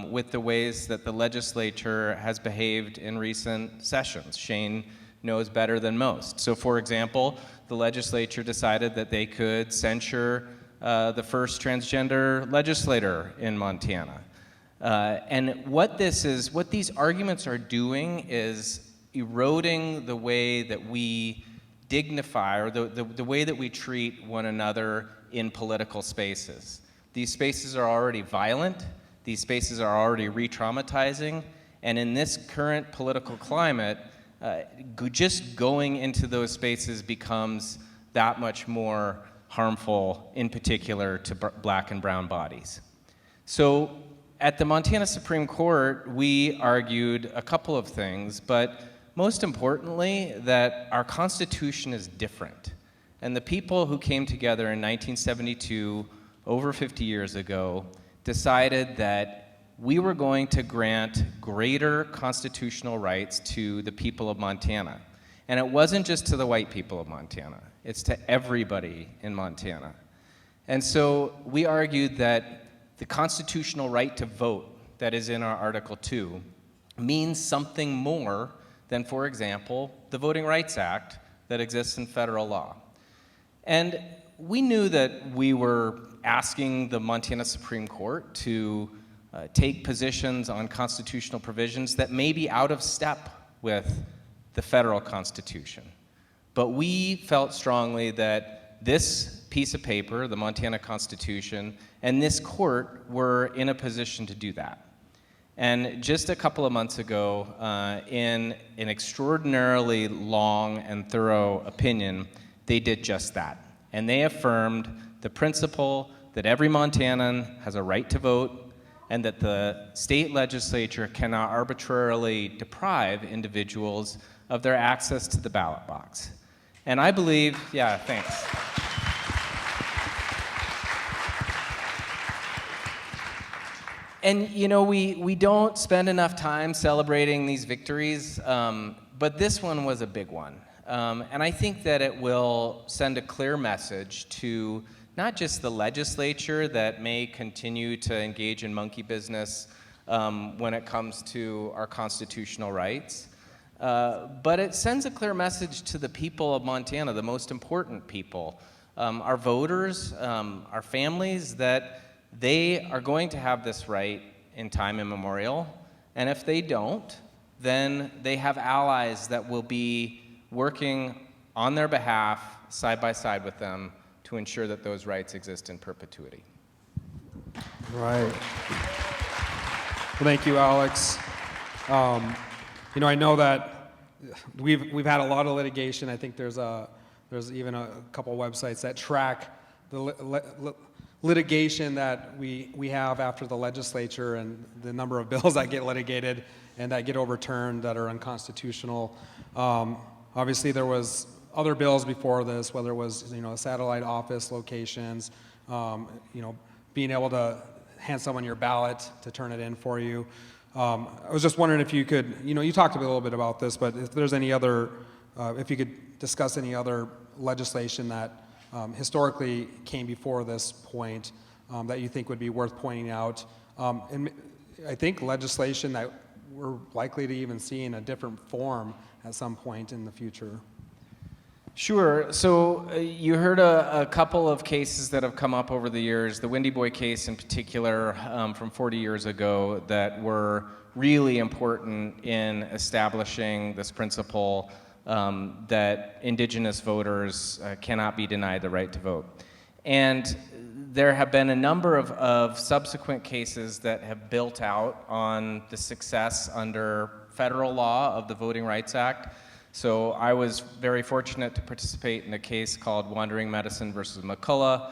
with the ways that the legislature has behaved in recent sessions. Shane knows better than most. So for example, the legislature decided that they could censure the first transgender legislator in Montana. And what these arguments are doing is eroding the way that we dignify or the way that we treat one another in political spaces. These spaces are already violent, these spaces are already re-traumatizing, and in this current political climate, just going into those spaces becomes that much more harmful, in particular to black and brown bodies. So at the Montana Supreme Court, we argued a couple of things, but most importantly, that our Constitution is different. And the people who came together in 1972, over 50 years ago, decided that we were going to grant greater constitutional rights to the people of Montana. And it wasn't just to the white people of Montana, it's to everybody in Montana. And so we argued that the constitutional right to vote that is in our Article 2 means something more than, for example, the Voting Rights Act that exists in federal law. And we knew that we were asking the Montana Supreme Court to take positions on constitutional provisions that may be out of step with the federal Constitution. But we felt strongly that this piece of paper, the Montana Constitution, and this court were in a position to do that. And just a couple of months ago, in an extraordinarily long and thorough opinion, they did just that. And they affirmed the principle that every Montanan has a right to vote and that the state legislature cannot arbitrarily deprive individuals of their access to the ballot box. And I believe, yeah, thanks. And we don't spend enough time celebrating these victories, but this one was a big one. And I think that it will send a clear message to not just the legislature that may continue to engage in monkey business when it comes to our constitutional rights, but it sends a clear message to the people of Montana, the most important people, our voters, our families that they are going to have this right in time immemorial, and if they don't, then they have allies that will be working on their behalf, side by side with them, to ensure that those rights exist in perpetuity. Right. Well, thank you, Alex. I know that we've had a lot of litigation. I think there's even a couple websites that track the litigation that we have after the legislature and the number of bills that get litigated and that get overturned that are unconstitutional. Obviously, there was other bills before this, whether it was satellite office locations, being able to hand someone your ballot to turn it in for you. I was just wondering if you could, you talked a little bit about this, but if there's any other, if you could discuss any other legislation that historically came before this point that you think would be worth pointing out. And I think legislation that we're likely to even see in a different form at some point in the future. Sure. So you heard a couple of cases that have come up over the years, the Windy Boy case in particular from 40 years ago, that were really important in establishing this principle that Indigenous voters cannot be denied the right to vote. And there have been a number of subsequent cases that have built out on the success under federal law of the Voting Rights Act. So I was very fortunate to participate in a case called Wandering Medicine versus McCullough.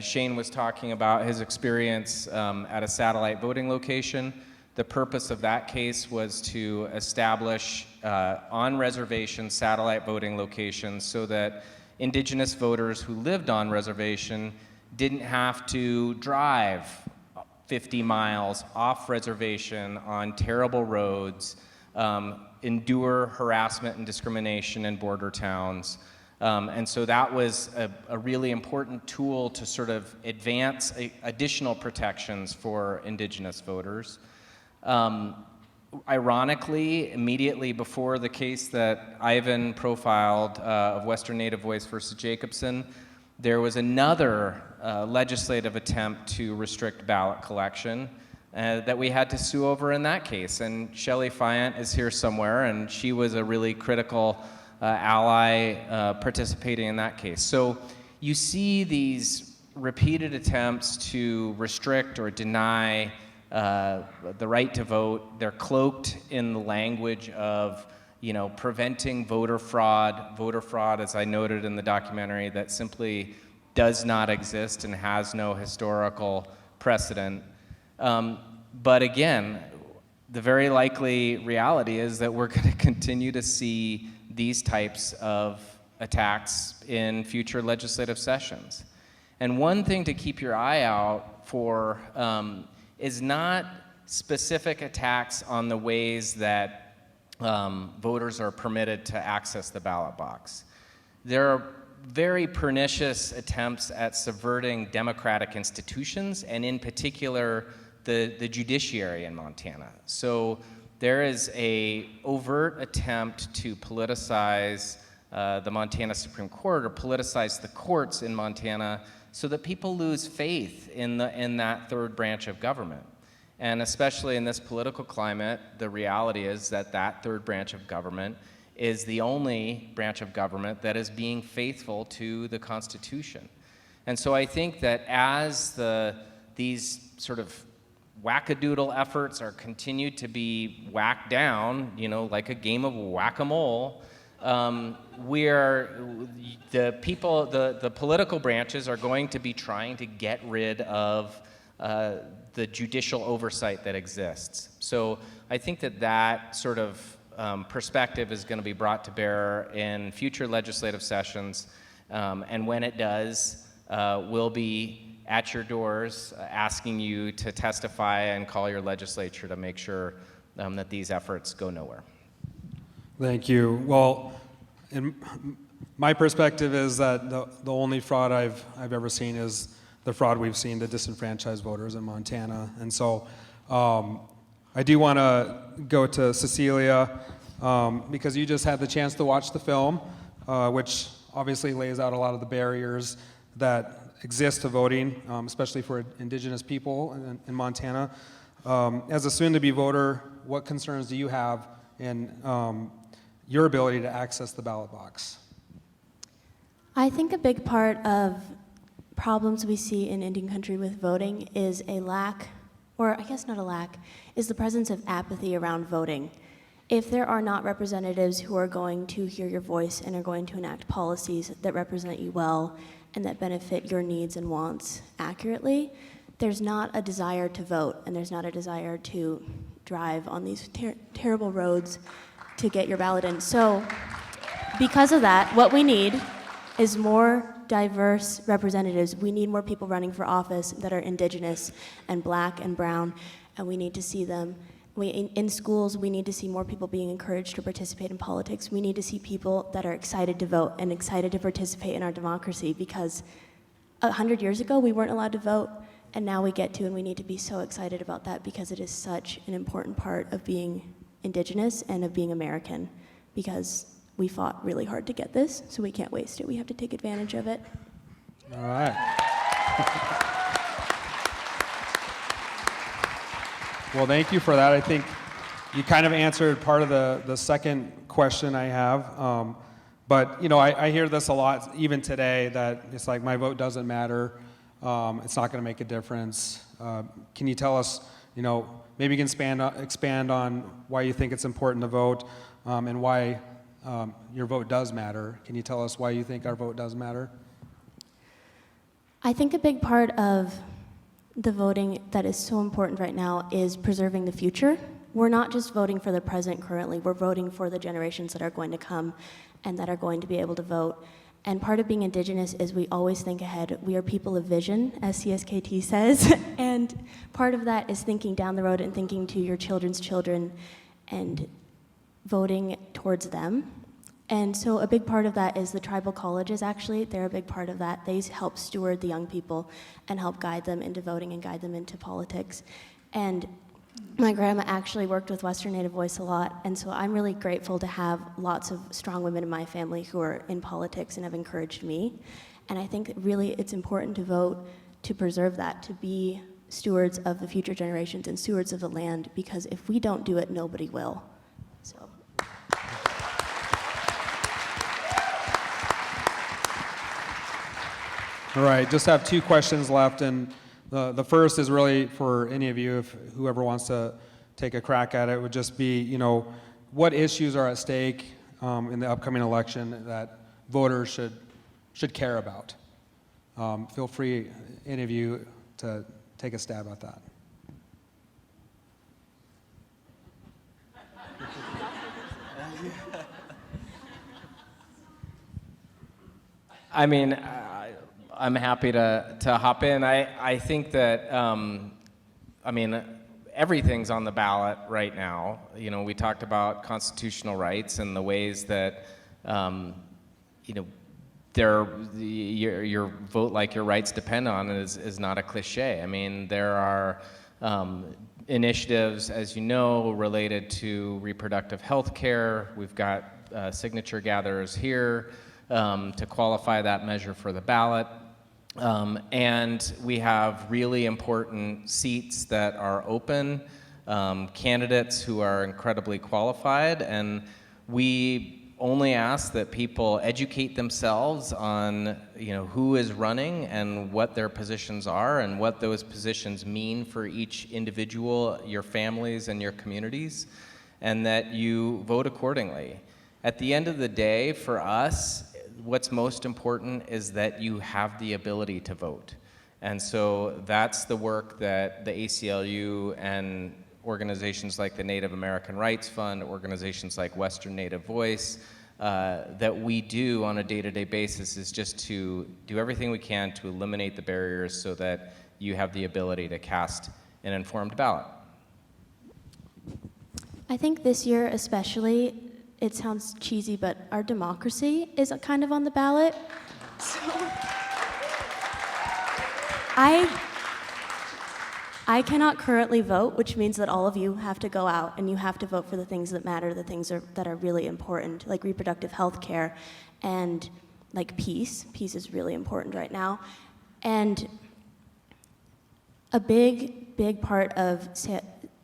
Shane was talking about his experience at a satellite voting location. The purpose of that case was to establish on-reservation satellite voting locations so that Indigenous voters who lived on reservation didn't have to drive 50 miles off reservation on terrible roads, endure harassment and discrimination in border towns. And so that was a really important tool to sort of advance additional protections for Indigenous voters. Ironically, immediately before the case that Ivan profiled of Western Native Voice versus Jacobson, there was another legislative attempt to restrict ballot collection that we had to sue over in that case. And Shelley Fayant is here somewhere, and she was a really critical ally participating in that case. So you see these repeated attempts to restrict or deny the right to vote. They're cloaked in the language of preventing voter fraud, as I noted in the documentary, that simply does not exist and has no historical precedent. But again, the very likely reality is that we're going to continue to see these types of attacks in future legislative sessions. And one thing to keep your eye out for is not specific attacks on the ways that voters are permitted to access the ballot box. There are very pernicious attempts at subverting democratic institutions, and in particular, the judiciary in Montana. So there is an overt attempt to politicize the Montana Supreme Court or politicize the courts in Montana so that people lose faith in that third branch of government. And especially in this political climate, the reality is that that third branch of government is the only branch of government that is being faithful to the Constitution. And so I think that as these sort of wackadoodle efforts are continued to be whacked down, like a game of whack-a-mole, the political branches are going to be trying to get rid of the judicial oversight that exists. So I think that sort of perspective is going to be brought to bear in future legislative sessions, and when it does, we'll be at your doors asking you to testify and call your legislature to make sure that these efforts go nowhere. Thank you. Well, my perspective is that the only fraud I've ever seen is the fraud we've seen to disenfranchised voters in Montana. And so I do want to go to Cecilia because you just had the chance to watch the film, which obviously lays out a lot of the barriers that exist to voting, especially for Indigenous people in Montana. As a soon-to-be voter, what concerns do you have in your ability to access the ballot box? I think a big part of problems we see in Indian country with voting is a lack, or I guess not a lack, is the presence of apathy around voting. If there are not representatives who are going to hear your voice and are going to enact policies that represent you well and that benefit your needs and wants accurately, there's not a desire to vote, and there's not a desire to drive on these terrible roads to get your ballot in. So because of that, what we need is more diverse representatives. We need more people running for office that are Indigenous and Black and brown, and we need to see them. In schools, we need to see more people being encouraged to participate in politics. We need to see people that are excited to vote and excited to participate in our democracy, because 100 years ago, we weren't allowed to vote, and now we get to, and we need to be so excited about that because it is such an important part of being Indigenous and of being American, because we fought really hard to get this, so we can't waste it. We have to take advantage of it. All right. Well, thank you for that. I think you kind of answered part of the second question I have. But, you know, I hear this a lot, even today, that it's like my vote doesn't matter. It's not going to make a difference. Can you tell us, you know, maybe you can expand on why you think it's important to vote and why your vote does matter? Can you tell us why you think our vote does matter? I think a big part of the voting that is so important right now is preserving the future. We're not just voting for the present currently, we're voting for the generations that are going to come and that are going to be able to vote. And part of being Indigenous is we always think ahead. We are people of vision, as CSKT says, and part of that is thinking down the road and thinking to your children's children and voting towards them. And so a big part of that is the tribal colleges, actually. They're a big part of that. They help steward the young people and help guide them into voting and guide them into politics. And my grandma actually worked with Western Native Voice a lot, and so I'm really grateful to have lots of strong women in my family who are in politics and have encouraged me. And I think really it's important to vote to preserve that, to be stewards of the future generations and stewards of the land, because if we don't do it, nobody will. So. All right, just have two questions left, and the first is really for any of you, if whoever wants to take a crack at it, would just be, you know, what issues are at stake in the upcoming election that voters should care about? Feel free, any of you, to take a stab at that. I mean, I'm happy to hop in. I think that, I mean, everything's on the ballot right now. You know, we talked about constitutional rights and the ways that, you know, your vote like your rights depend on is not a cliche. I mean, there are initiatives, as you know, related to reproductive health care. We've got signature gatherers here to qualify that measure for the ballot. And we have really important seats that are open, candidates who are incredibly qualified, and we only ask that people educate themselves on, you know, who is running and what their positions are and what those positions mean for each individual, your families and your communities, and that you vote accordingly. At the end of the day, for us, what's most important is that you have the ability to vote. And so that's the work that the ACLU and organizations like the Native American Rights Fund, organizations like Western Native Voice, that we do on a day-to-day basis, is just to do everything we can to eliminate the barriers so that you have the ability to cast an informed ballot. I think this year especially, it sounds cheesy, but our democracy is kind of on the ballot. So I cannot currently vote, which means that all of you have to go out and you have to vote for the things that matter, the things that are really important, like reproductive health care and like peace. Peace is really important right now. And a big part of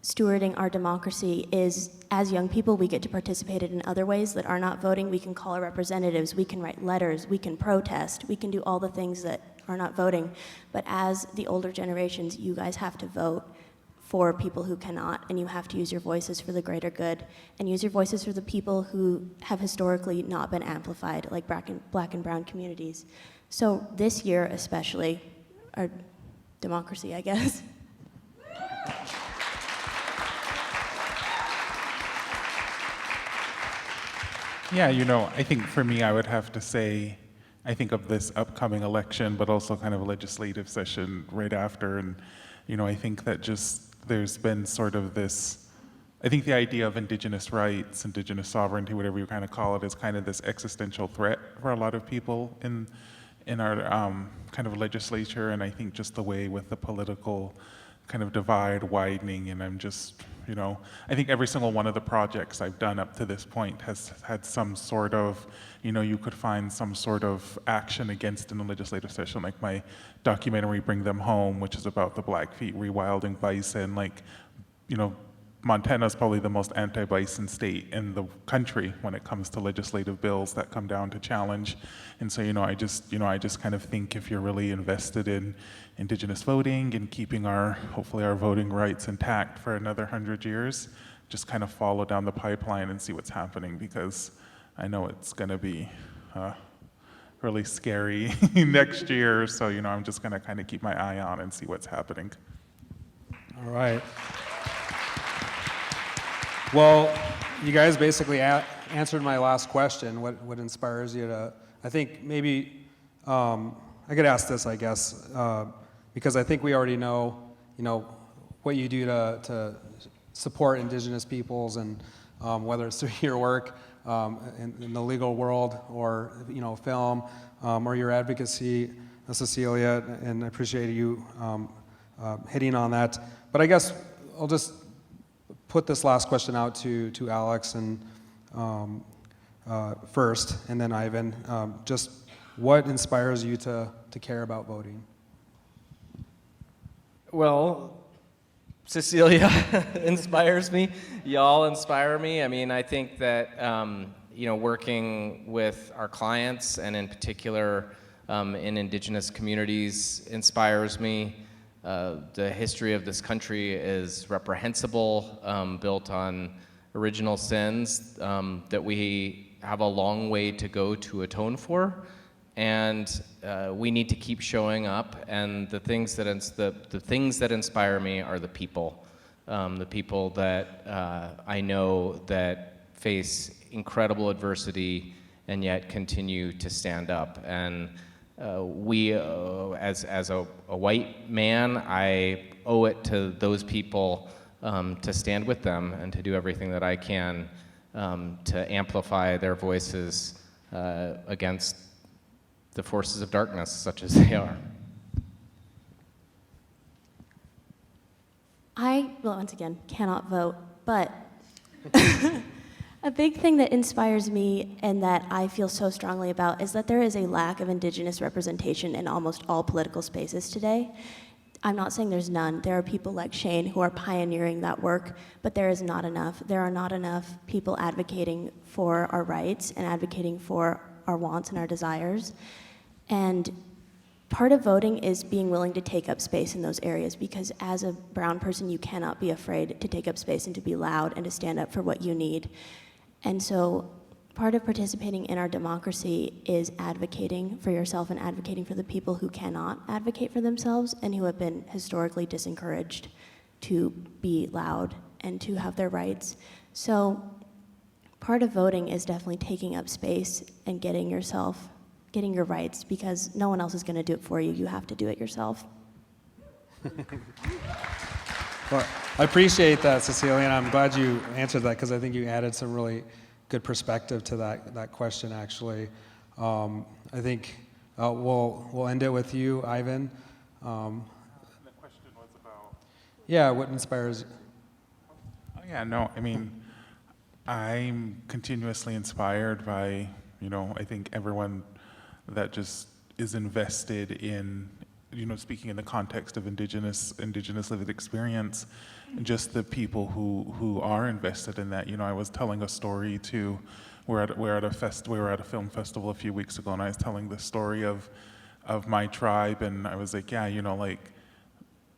stewarding our democracy is, as young people, we get to participate in other ways that are not voting. We can call our representatives, we can write letters, we can protest, we can do all the things that are not voting. But as the older generations, you guys have to vote for people who cannot, and you have to use your voices for the greater good, and use your voices for the people who have historically not been amplified, like black and brown communities. So this year especially, our democracy, I guess. Yeah, I think for me, I would have to say, I think of this upcoming election, but also kind of a legislative session right after. And, I think that just there's been sort of this, I think the idea of Indigenous rights, Indigenous sovereignty, whatever you kind of call it, is kind of this existential threat for a lot of people in our kind of legislature. And I think just the way with the political kind of divide widening, and I'm just, I think every single one of the projects I've done up to this point has had some sort of, you could find some sort of action against in the legislative session, like my documentary Bring Them Home, which is about the Blackfeet rewilding bison. Like, Montana is probably the most anti-bison state in the country when it comes to legislative bills that come down to challenge. And so, I just kind of think if you're really invested in Indigenous voting and keeping hopefully our voting rights intact for another 100 years, just kind of follow down the pipeline and see what's happening, because I know it's going to be really scary next year. So, I'm just going to kind of keep my eye on and see what's happening. All right. Well, you guys basically answered my last question. What inspires you to? I think maybe I could ask this, I guess, because I think we already know, what you do to support Indigenous peoples, and whether it's through your work in the legal world, or film, or your advocacy, Cecilia, and I appreciate you hitting on that. But I guess I'll just put this last question out to Alex and first, and then Ivan. Just what inspires you to care about voting? Well, Cecilia inspires me. Y'all inspire me. I mean, I think that working with our clients, and in particular in Indigenous communities, inspires me. The history of this country is reprehensible, built on original sins that we have a long way to go to atone for, and we need to keep showing up. And the things that inspire me are the people that I know that face incredible adversity and yet continue to stand up. And we, as a white man, I owe it to those people to stand with them and to do everything that I can to amplify their voices against the forces of darkness, such as they are. Once again, cannot vote, but a big thing that inspires me and that I feel so strongly about is that there is a lack of Indigenous representation in almost all political spaces today. I'm not saying there's none. There are people like Shane who are pioneering that work, but there is not enough. There are not enough people advocating for our rights and advocating for our wants and our desires. And part of voting is being willing to take up space in those areas, because as a brown person, you cannot be afraid to take up space and to be loud and to stand up for what you need. And so part of participating in our democracy is advocating for yourself and advocating for the people who cannot advocate for themselves and who have been historically disencouraged to be loud and to have their rights. So part of voting is definitely taking up space and getting your rights, because no one else is going to do it for you. You have to do it yourself. Well, I appreciate that, Cecilia, and I'm glad you answered that, because I think you added some really good perspective to that question, actually. I think we'll end it with you, Ivan. The question was about... Yeah, what inspires you? Oh, yeah, no, I mean, I'm continuously inspired by, I think everyone that just is invested in speaking in the context of Indigenous lived experience, and just the people who are invested in that. I was telling a story to, we were at a film festival a few weeks ago, and I was telling the story of my tribe, and I was like, yeah,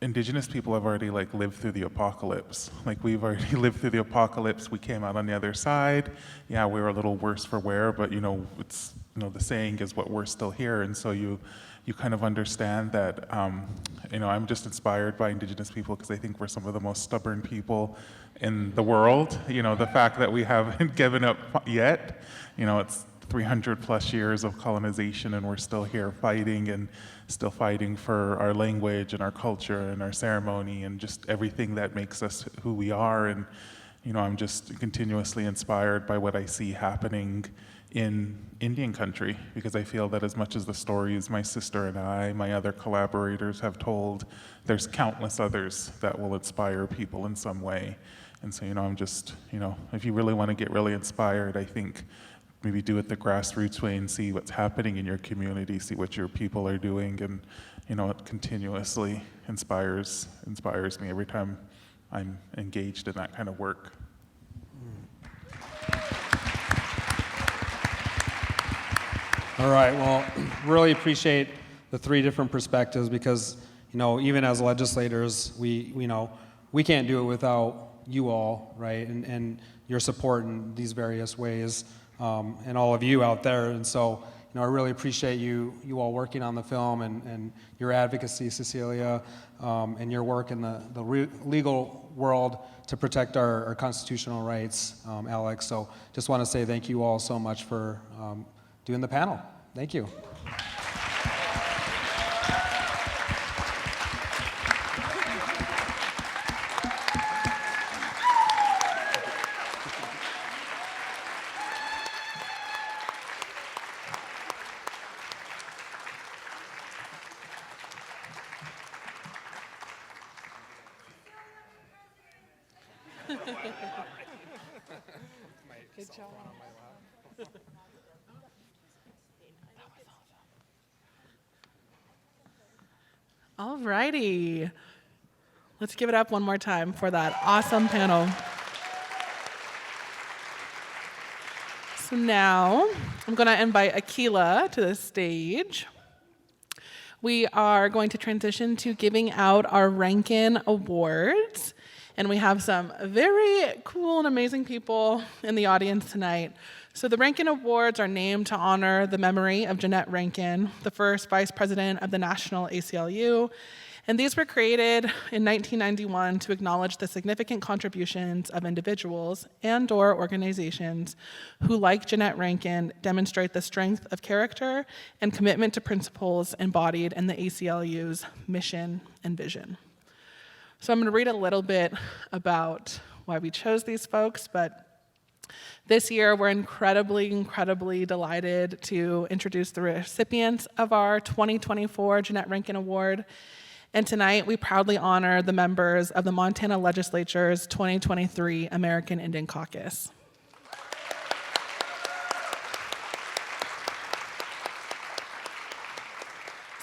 Indigenous people have already lived through the apocalypse. We've already lived through the apocalypse. We came out on the other side. Yeah, we were a little worse for wear, but it's the saying is what we're still here, and so you kind of understand that. I'm just inspired by Indigenous people because I think we're some of the most stubborn people in the world. The fact that we haven't given up yet. It's 300 plus years of colonization, and we're still here fighting, and still fighting for our language and our culture and our ceremony and just everything that makes us who we are. And I'm just continuously inspired by what I see happening in Indian country, because I feel that as much as the stories my sister and I, my other collaborators have told, there's countless others that will inspire people in some way. And so I'm just, if you really want to get really inspired, I think maybe do it the grassroots way and see what's happening in your community, see what your people are doing, and it continuously inspires me every time I'm engaged in that kind of work. All right, well, really appreciate the three different perspectives, because even as legislators, we can't do it without you all, right, and your support in these various ways. And all of you out there. And so, I really appreciate you all working on the film, and your advocacy, Cecilia, and your work in the legal world to protect our constitutional rights, Alex. So just want to say thank you all so much for doing the panel. Thank you. Good job. All righty. Let's give it up one more time for that awesome panel. So now I'm going to invite Akila to the stage. We are going to transition to giving out our Rankin Awards. And we have some very cool and amazing people in the audience tonight. So the Rankin Awards are named to honor the memory of Jeannette Rankin, the first vice president of the National ACLU. And these were created in 1991 to acknowledge the significant contributions of individuals and/or organizations who, like Jeannette Rankin, demonstrate the strength of character and commitment to principles embodied in the ACLU's mission and vision. So I'm going to read a little bit about why we chose these folks, but this year we're incredibly delighted to introduce the recipients of our 2024 Jeannette Rankin Award. And tonight we proudly honor the members of the Montana Legislature's 2023 American Indian Caucus.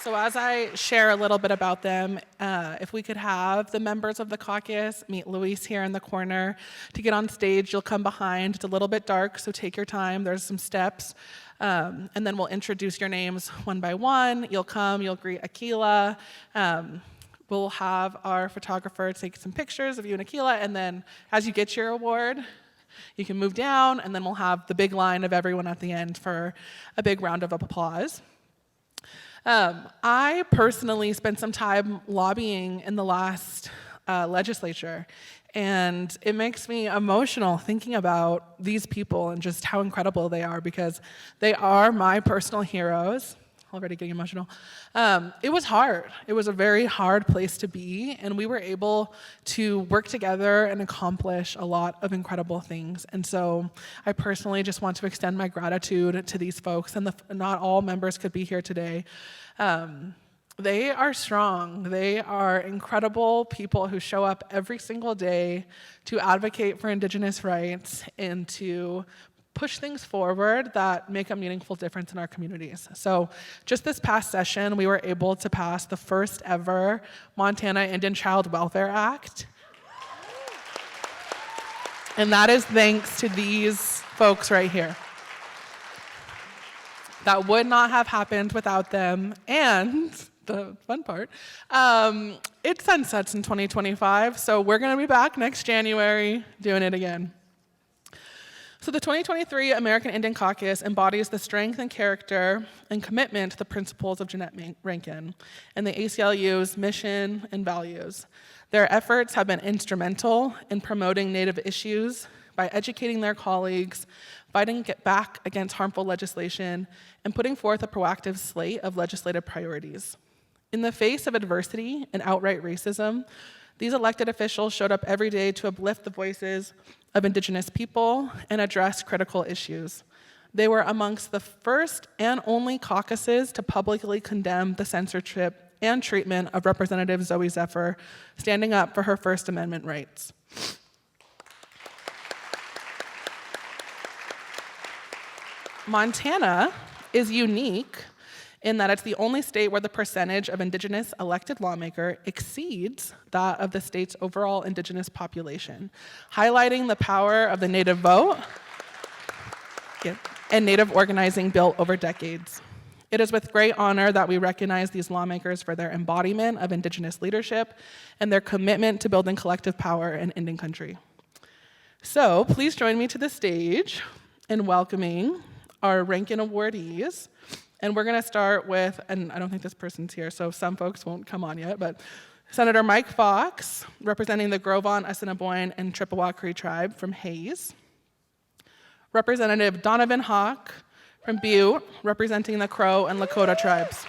So as I share a little bit about them, if we could have the members of the caucus meet Luis here in the corner. To get on stage, you'll come behind. It's a little bit dark, so take your time. There's some steps. And then we'll introduce your names one by one. You'll come, you'll greet Akila. We'll have our photographer take some pictures of you and Akila, and then as you get your award, you can move down, and then we'll have the big line of everyone at the end for a big round of applause. I personally spent some time lobbying in the last legislature, and it makes me emotional thinking about these people and just how incredible they are, because they are my personal heroes. Already getting emotional. It was hard. It was a very hard place to be, and we were able to work together and accomplish a lot of incredible things. And so I personally just want to extend my gratitude to these folks, and not all members could be here today. They are strong. They are incredible people who show up every single day to advocate for Indigenous rights and to push things forward that make a meaningful difference in our communities. So just this past session, we were able to pass the first ever Montana Indian Child Welfare Act. And that is thanks to these folks right here. That would not have happened without them. And the fun part, it sunsets in 2025, so we're gonna be back next January doing it again. So the 2023 American Indian Caucus embodies the strength and character and commitment to the principles of Jeannette Rankin and the ACLU's mission and values. Their efforts have been instrumental in promoting Native issues by educating their colleagues, fighting back against harmful legislation, and putting forth a proactive slate of legislative priorities. In the face of adversity and outright racism, these elected officials showed up every day to uplift the voices of Indigenous people and address critical issues. They were amongst the first and only caucuses to publicly condemn the censorship and treatment of Representative Zoe Zephyr, standing up for her First Amendment rights. Montana is unique in that it's the only state where the percentage of Indigenous elected lawmaker exceeds that of the state's overall Indigenous population, highlighting the power of the Native vote and Native organizing built over decades. It is with great honor that we recognize these lawmakers for their embodiment of Indigenous leadership and their commitment to building collective power in Indian country. So please join me to the stage in welcoming our Rankin awardees. And we're gonna start with, and I don't think this person's here, so some folks won't come on yet, but Senator Mike Fox, representing the Gros Ventre, Assiniboine, and Chippewa Cree tribe from Hayes. Representative Donovan Hawk from Butte, representing the Crow and Lakota tribes.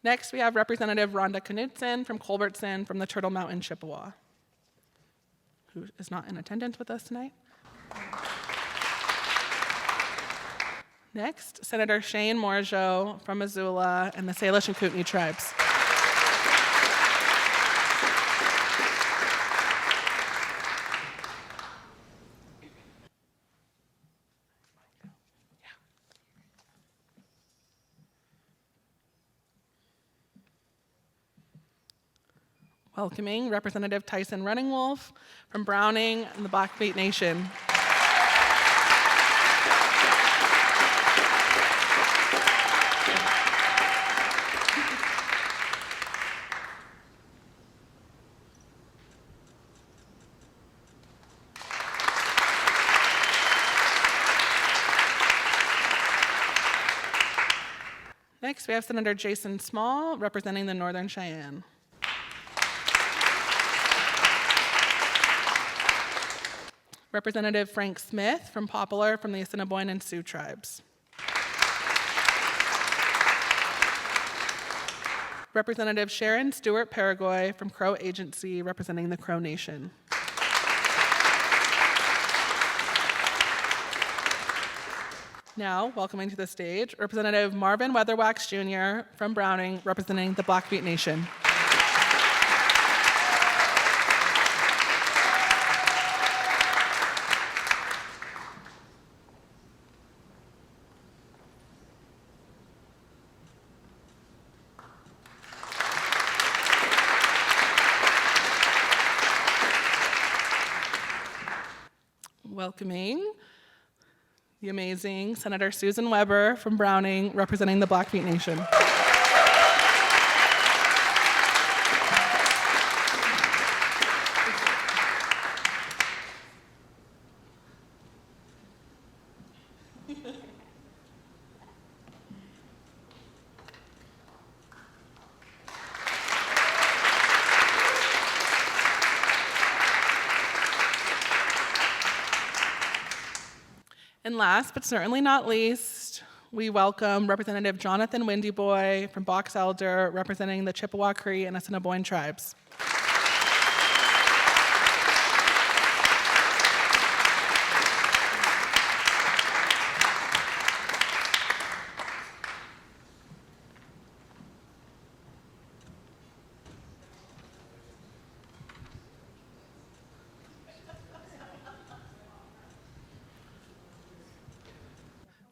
Next, we have Representative Rhonda Knudsen from Culbertson from the Turtle Mountain, Chippewa, who is not in attendance with us tonight. Next, Senator Shane Morjo from Missoula and the Salish and Kootenai tribes. Welcoming Representative Tyson Running Wolf from Browning and the Blackfeet Nation. Next, we have Senator Jason Small representing the Northern Cheyenne. Representative Frank Smith from Poplar from the Assiniboine and Sioux tribes. Representative Sharon Stewart Paraguay from Crow Agency representing the Crow Nation. Now, welcoming to the stage, Representative Marvin Weatherwax Jr. from Browning representing the Blackfeet Nation. Welcoming the amazing Senator Susan Weber from Browning, representing the Blackfeet Nation. And last, but certainly not least, we welcome Representative Jonathan Windyboy from Box Elder, representing the Chippewa Cree and Assiniboine tribes.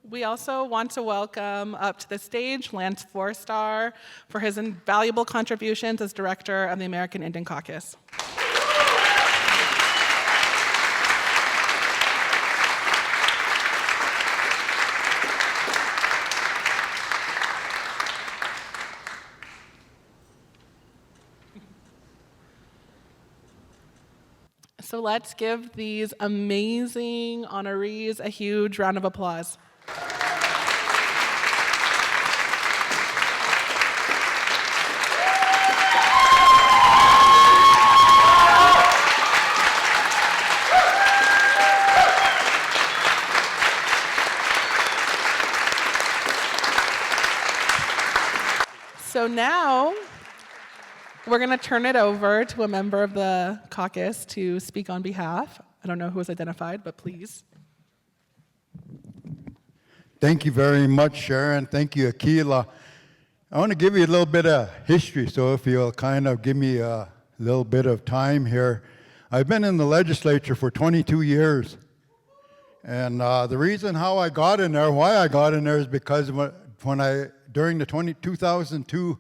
We also want to welcome up to the stage Lance Forstar for his invaluable contributions as director of the American Indian Caucus. So let's give these amazing honorees a huge round of applause. So now we're going to turn it over to a member of the caucus to speak on behalf. I don't know who was identified, but please. Thank you very much, Sharon. Thank you, Akila. I want to give you a little bit of history, so if you'll kind of give me a little bit of time here. I've been in the legislature for 22 years. And the reason how I got in there, why I got in there, is because during the 2002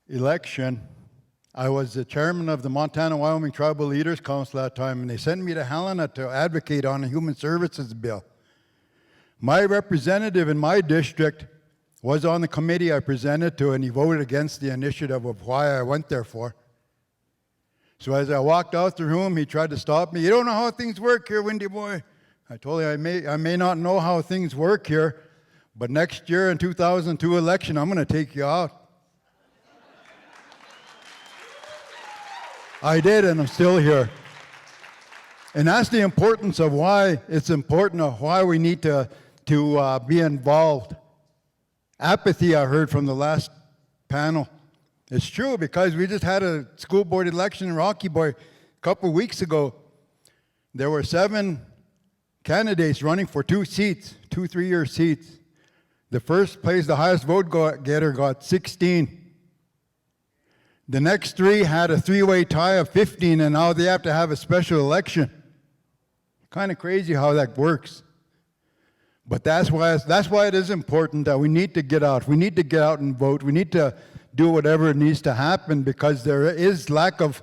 election, I was the chairman of the Montana-Wyoming Tribal Leaders Council at that time, and they sent me to Helena to advocate on a human services bill. My representative in my district was on the committee I presented to, and he voted against the initiative of why I went there for. So as I walked out the room, he tried to stop me. You don't know how things work here, Windy Boy. I told him I may not know how things work here, but next year in 2002 election, I'm going to take you out. I did, and I'm still here. And that's the importance of why it's important, of why we need to be involved. Apathy, I heard from the last panel. It's true, because we just had a school board election in Rocky Boy a couple weeks ago. There were 7 candidates running for 2 seats, 2 3-year seats. The first place, the highest vote getter, got 16. The next 3 had a 3-way tie of 15, and now they have to have a special election. Kind of crazy how that works. But that's why it is important that we need to get out. We need to get out and vote. We need to do whatever needs to happen, because there is lack of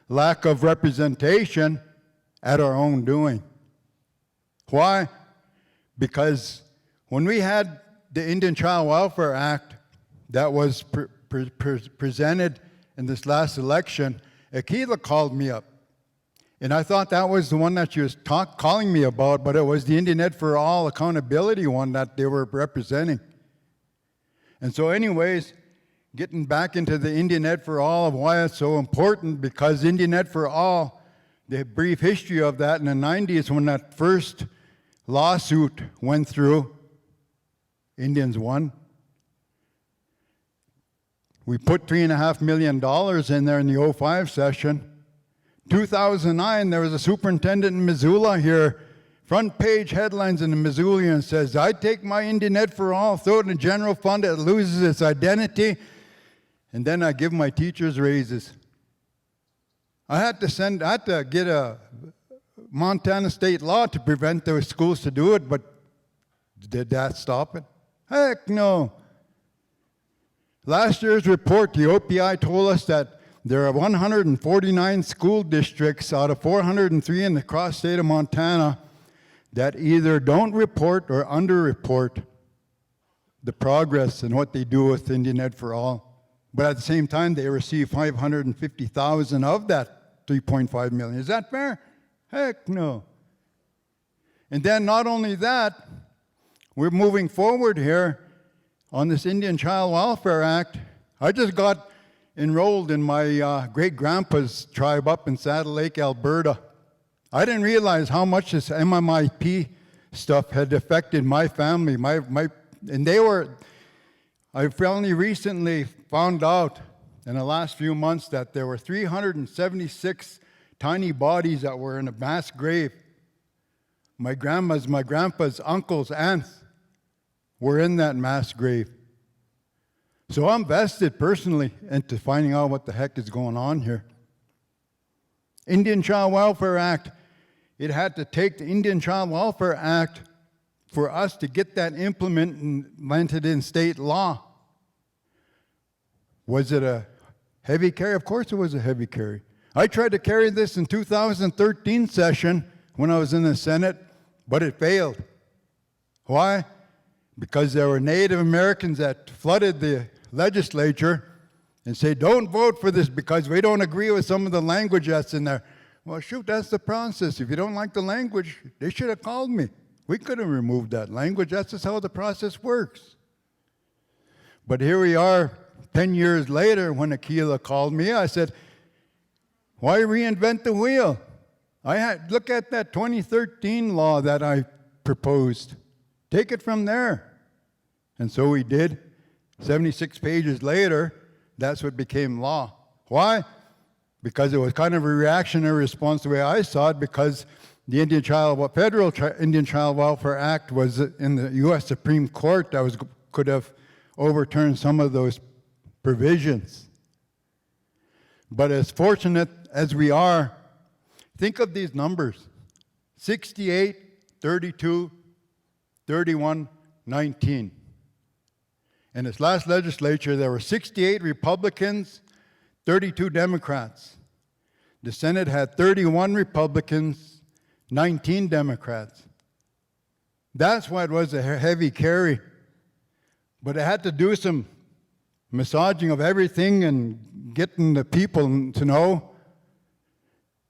representation at our own doing. Why? Because when we had the Indian Child Welfare Act that was presented in this last election, Akila called me up. And I thought that was the one that she was calling me about, but it was the Indian Ed for All accountability one that they were representing. And so anyways, getting back into the Indian Ed for All, of why it's so important, because Indian Ed for All, the brief history of that in the 90s, when that first lawsuit went through, Indians won. We put $3.5 million in there in the 05 session. 2009, there was a superintendent in Missoula here, front page headlines in the Missoulian says, I take my Indian Ed for All, throw it in the general fund, it loses its identity, and then I give my teachers raises. I had to get a Montana state law to prevent those schools to do it, but did that stop it? Heck no. Last year's report, the OPI told us that there are 149 school districts out of 403 in the cross state of Montana that either don't report or underreport the progress and what they do with Indian Ed for All. But at the same time, they receive $550,000 of that $3.5 million. Is that fair? Heck no. And then not only that, we're moving forward here on this Indian Child Welfare Act. I just got enrolled in my great-grandpa's tribe up in Saddle Lake, Alberta. I didn't realize how much this MMIP stuff had affected my family. My and I only recently found out in the last few months that there were 376 tiny bodies that were in a mass grave. My grandma's, my grandpa's, uncles, aunts were in that mass grave. So I'm vested personally into finding out what the heck is going on here. Indian Child Welfare Act, it had to take the Indian Child Welfare Act for us to get that implemented in state law. Was it a heavy carry? Of course it was a heavy carry. I tried to carry this in 2013 session when I was in the Senate, but it failed. Why? Because there were Native Americans that flooded the legislature and say, don't vote for this because we don't agree with some of the language that's in there. Well, shoot, that's the process. If you don't like the language, they should have called me. We could have removed that language. That's just how the process works. But here we are 10 years later when Aquila called me. I said, why reinvent the wheel? Look at that 2013 law that I proposed. Take it from there. And so we did. 76 pages later, that's what became law. Why? Because it was kind of a reactionary response the way I saw it, because the Federal Indian Child Welfare Act was in the U.S. Supreme Court that could have overturned some of those provisions. But as fortunate as we are, think of these numbers: 68, 32, 31, 19. In this last legislature, there were 68 Republicans, 32 Democrats. The Senate had 31 Republicans, 19 Democrats. That's why it was a heavy carry. But it had to do some massaging of everything and getting the people to know.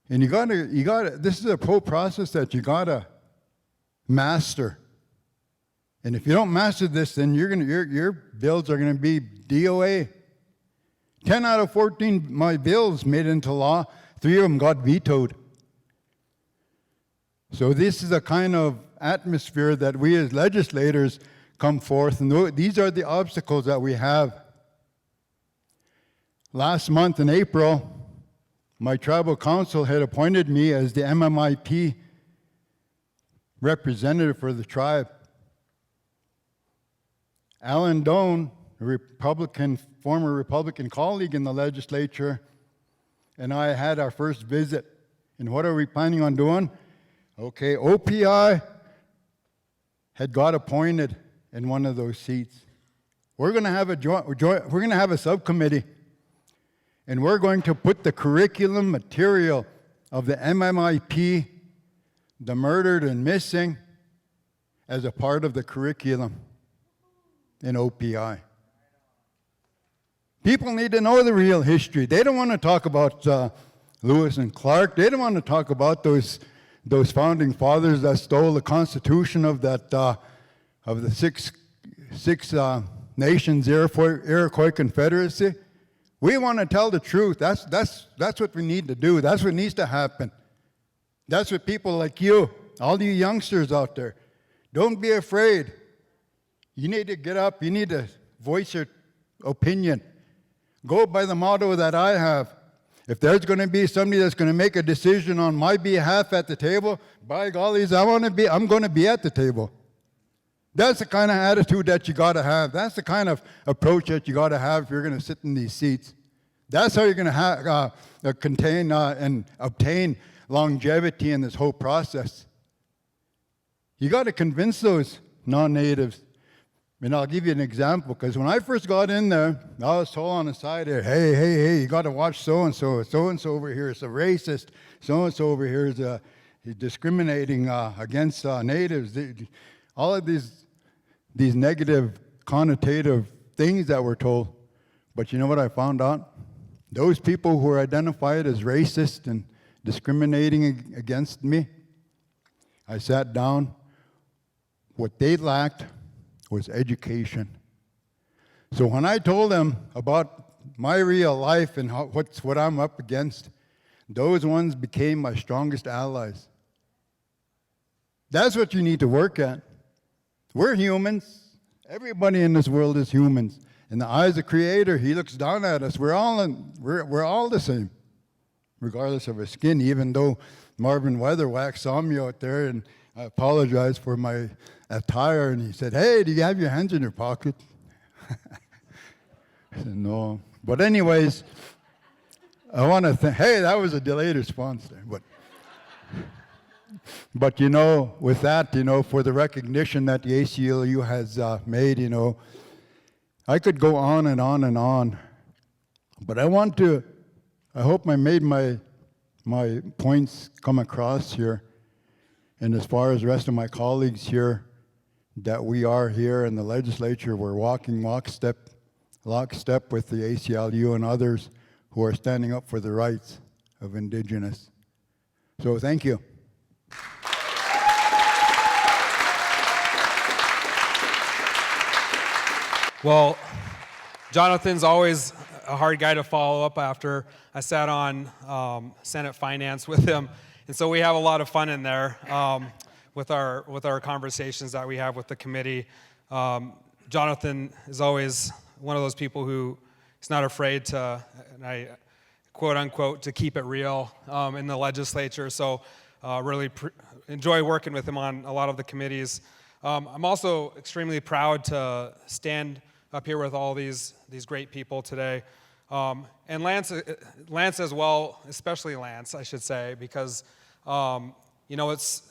And you gotta, this is a whole process that you gotta master. And if you don't master this, then your bills are gonna be DOA. 10 out of 14 my bills made into law, 3 of them got vetoed. So this is a kind of atmosphere that we as legislators come forth, and these are the obstacles that we have. Last month in April, my tribal council had appointed me as the MMIP representative for the tribe. Alan Doan, a former Republican colleague in the legislature, and I had our first visit. And what are we planning on doing? Okay, OPI had got appointed in one of those seats. We're going to have a subcommittee, and we're going to put the curriculum material of the MMIP, the murdered and missing, as a part of the curriculum in OPI. People need to know the real history. They don't want to talk about Lewis and Clark. They don't want to talk about those founding fathers that stole the Constitution of the Six Nations Iroquois Confederacy. We want to tell the truth. That's what we need to do. That's what needs to happen. That's what people like you, all you youngsters out there, don't be afraid. You need to get up. You need to voice your opinion. Go by the motto that I have. If there's going to be somebody that's going to make a decision on my behalf at the table, by gollies, I'm going to be at the table. That's the kind of attitude that you got to have. That's the kind of approach that you got to have if you're going to sit in these seats. That's how you're going to contain and obtain longevity in this whole process. You got to convince those non-natives. And I'll give you an example, because when I first got in there, I was told on the side there, hey, you got to watch so-and-so. So-and-so over here is a racist. So-and-so over here is discriminating against natives. All of these negative, connotative things that we're told. But you know what I found out? Those people who are identified as racist and discriminating against me, I sat down. What they lacked was education. So when I told them about my real life and what I'm up against, those ones became my strongest allies. That's what you need to work at. We're humans. Everybody in this world is humans. In the eyes of the Creator, He looks down at us. We're all the same, regardless of our skin, even though Marvin Weatherwax saw me out there, and I apologized for my attire, and he said, "Hey, do you have your hands in your pocket?" I said, "No." But anyways, I want to thank, hey, that was a delayed response there. But you know, with that, you know, for the recognition that the ACLU has made, you know, I could go on and on and on. But I hope I made my points come across here. And as far as the rest of my colleagues here, that we are here in the legislature, we're walking lockstep with the ACLU and others who are standing up for the rights of Indigenous. So thank you. Well, Jonathan's always a hard guy to follow up after. I sat on Senate Finance with him, and so we have a lot of fun in there with our conversations that we have with the committee. Jonathan is always one of those people who is not afraid to, and I quote unquote, to keep it real in the legislature. So really enjoy working with him on a lot of the committees. I'm also extremely proud to stand up here with all these great people today. And Lance as well, especially Lance, I should say, because you know, it's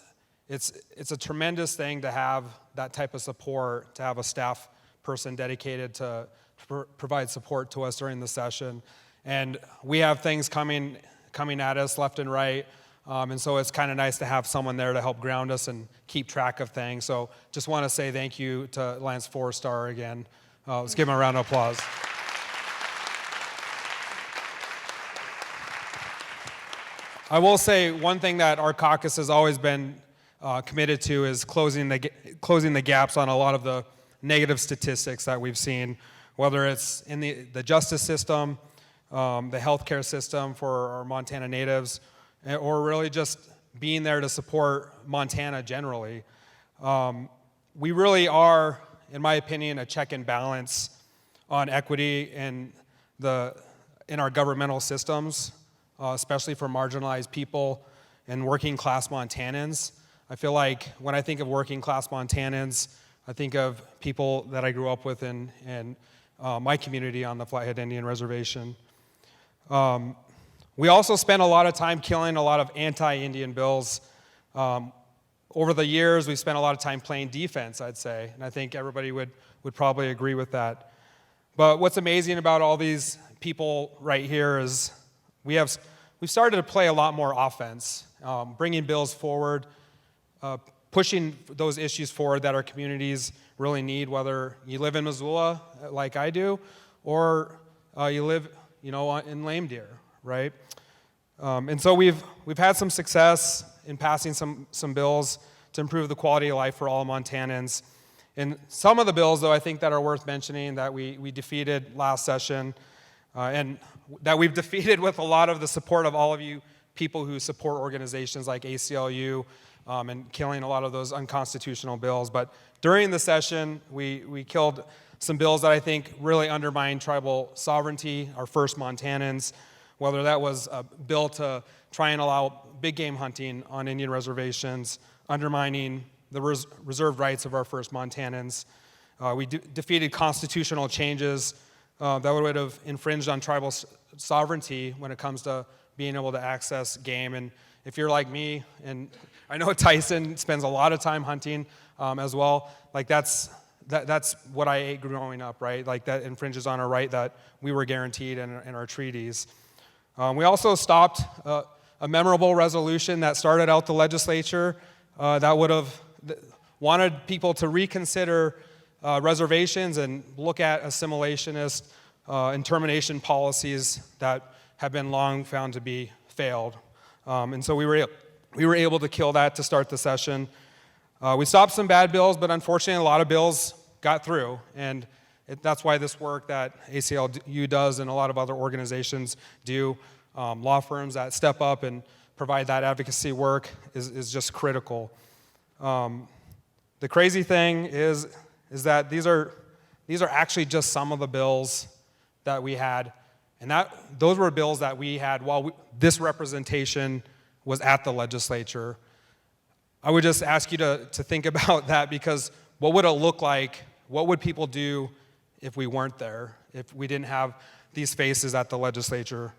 a tremendous thing to have that type of support, to have a staff person dedicated to provide support to us during the session. And we have things coming at us left and right. And so it's kind of nice to have someone there to help ground us and keep track of things. So just want to say thank you to Lance Four-Star again. Let's give him a round of applause. I will say one thing that our caucus has always been committed to is closing the gaps on a lot of the negative statistics that we've seen, whether it's in the justice system, the healthcare system for our Montana natives, or really just being there to support Montana generally. We really are, in my opinion, a check and balance on equity in our governmental systems, especially for marginalized people and working class Montanans. I feel like when I think of working class Montanans, I think of people that I grew up with in my community on the Flathead Indian Reservation. We also spent a lot of time killing a lot of anti-Indian bills. Over the years, we've spent a lot of time playing defense, I'd say, and I think everybody would probably agree with that. But what's amazing about all these people right here is we've started to play a lot more offense, bringing bills forward, pushing those issues forward that our communities really need, whether you live in Missoula like I do, or you live, you know, in Lame Deer, right? And so we've had some success in passing some bills to improve the quality of life for all Montanans. And some of the bills, though, I think that are worth mentioning that we defeated last session, and that we've defeated with a lot of the support of all of you people who support organizations like ACLU, and killing a lot of those unconstitutional bills. But during the session, we killed some bills that I think really undermine tribal sovereignty, our first Montanans, whether that was a bill to try and allow big game hunting on Indian reservations, undermining the reserved rights of our first Montanans. We defeated constitutional changes that would have infringed on tribal sovereignty when it comes to being able to access game. And if you're like me, and I know Tyson spends a lot of time hunting as well, like that's what I ate growing up, right? Like that infringes on our right that we were guaranteed in our treaties. We also stopped a memorable resolution that started out the legislature that would have wanted people to reconsider reservations and look at assimilationist and termination policies that have been long found to be failed. And so we were able to kill that to start the session. We stopped some bad bills, but unfortunately a lot of bills got through, and that's why this work that ACLU does and a lot of other organizations do, law firms that step up and provide that advocacy work is just critical. The crazy thing is is that these are actually just some of the bills that we had, and those were bills that we had while this representation was at the legislature. I would just ask you to think about that, because what would it look like? What would people do if we weren't there, if we didn't have these faces at the legislature?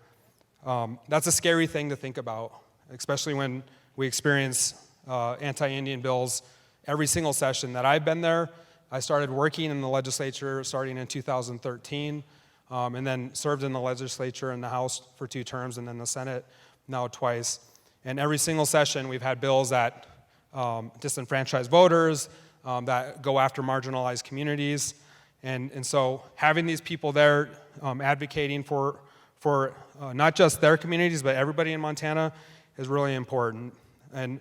That's a scary thing to think about, especially when we experience anti-Indian bills every single session that I've been there. I started working in the legislature starting in 2013, and then served in the legislature in the House for 2 terms, and then the Senate now twice. And every single session we've had bills that disenfranchise voters, that go after marginalized communities. And so having these people there advocating for not just their communities, but everybody in Montana is really important. And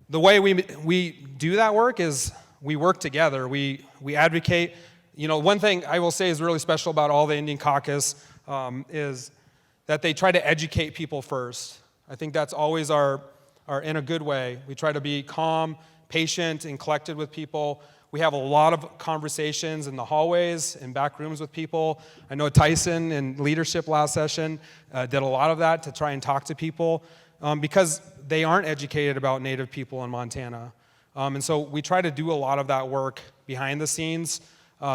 the way we do that work is we work together. We advocate. One thing I will say is really special about all the Indian caucus is that they try to educate people first. I think that's always our in a good way. We try to be calm, patient, and collected with people. We have a lot of conversations in the hallways and back rooms with people. I know Tyson in leadership last session did a lot of that to try and talk to people because they aren't educated about Native people in Montana. And so we try to do a lot of that work behind the scenes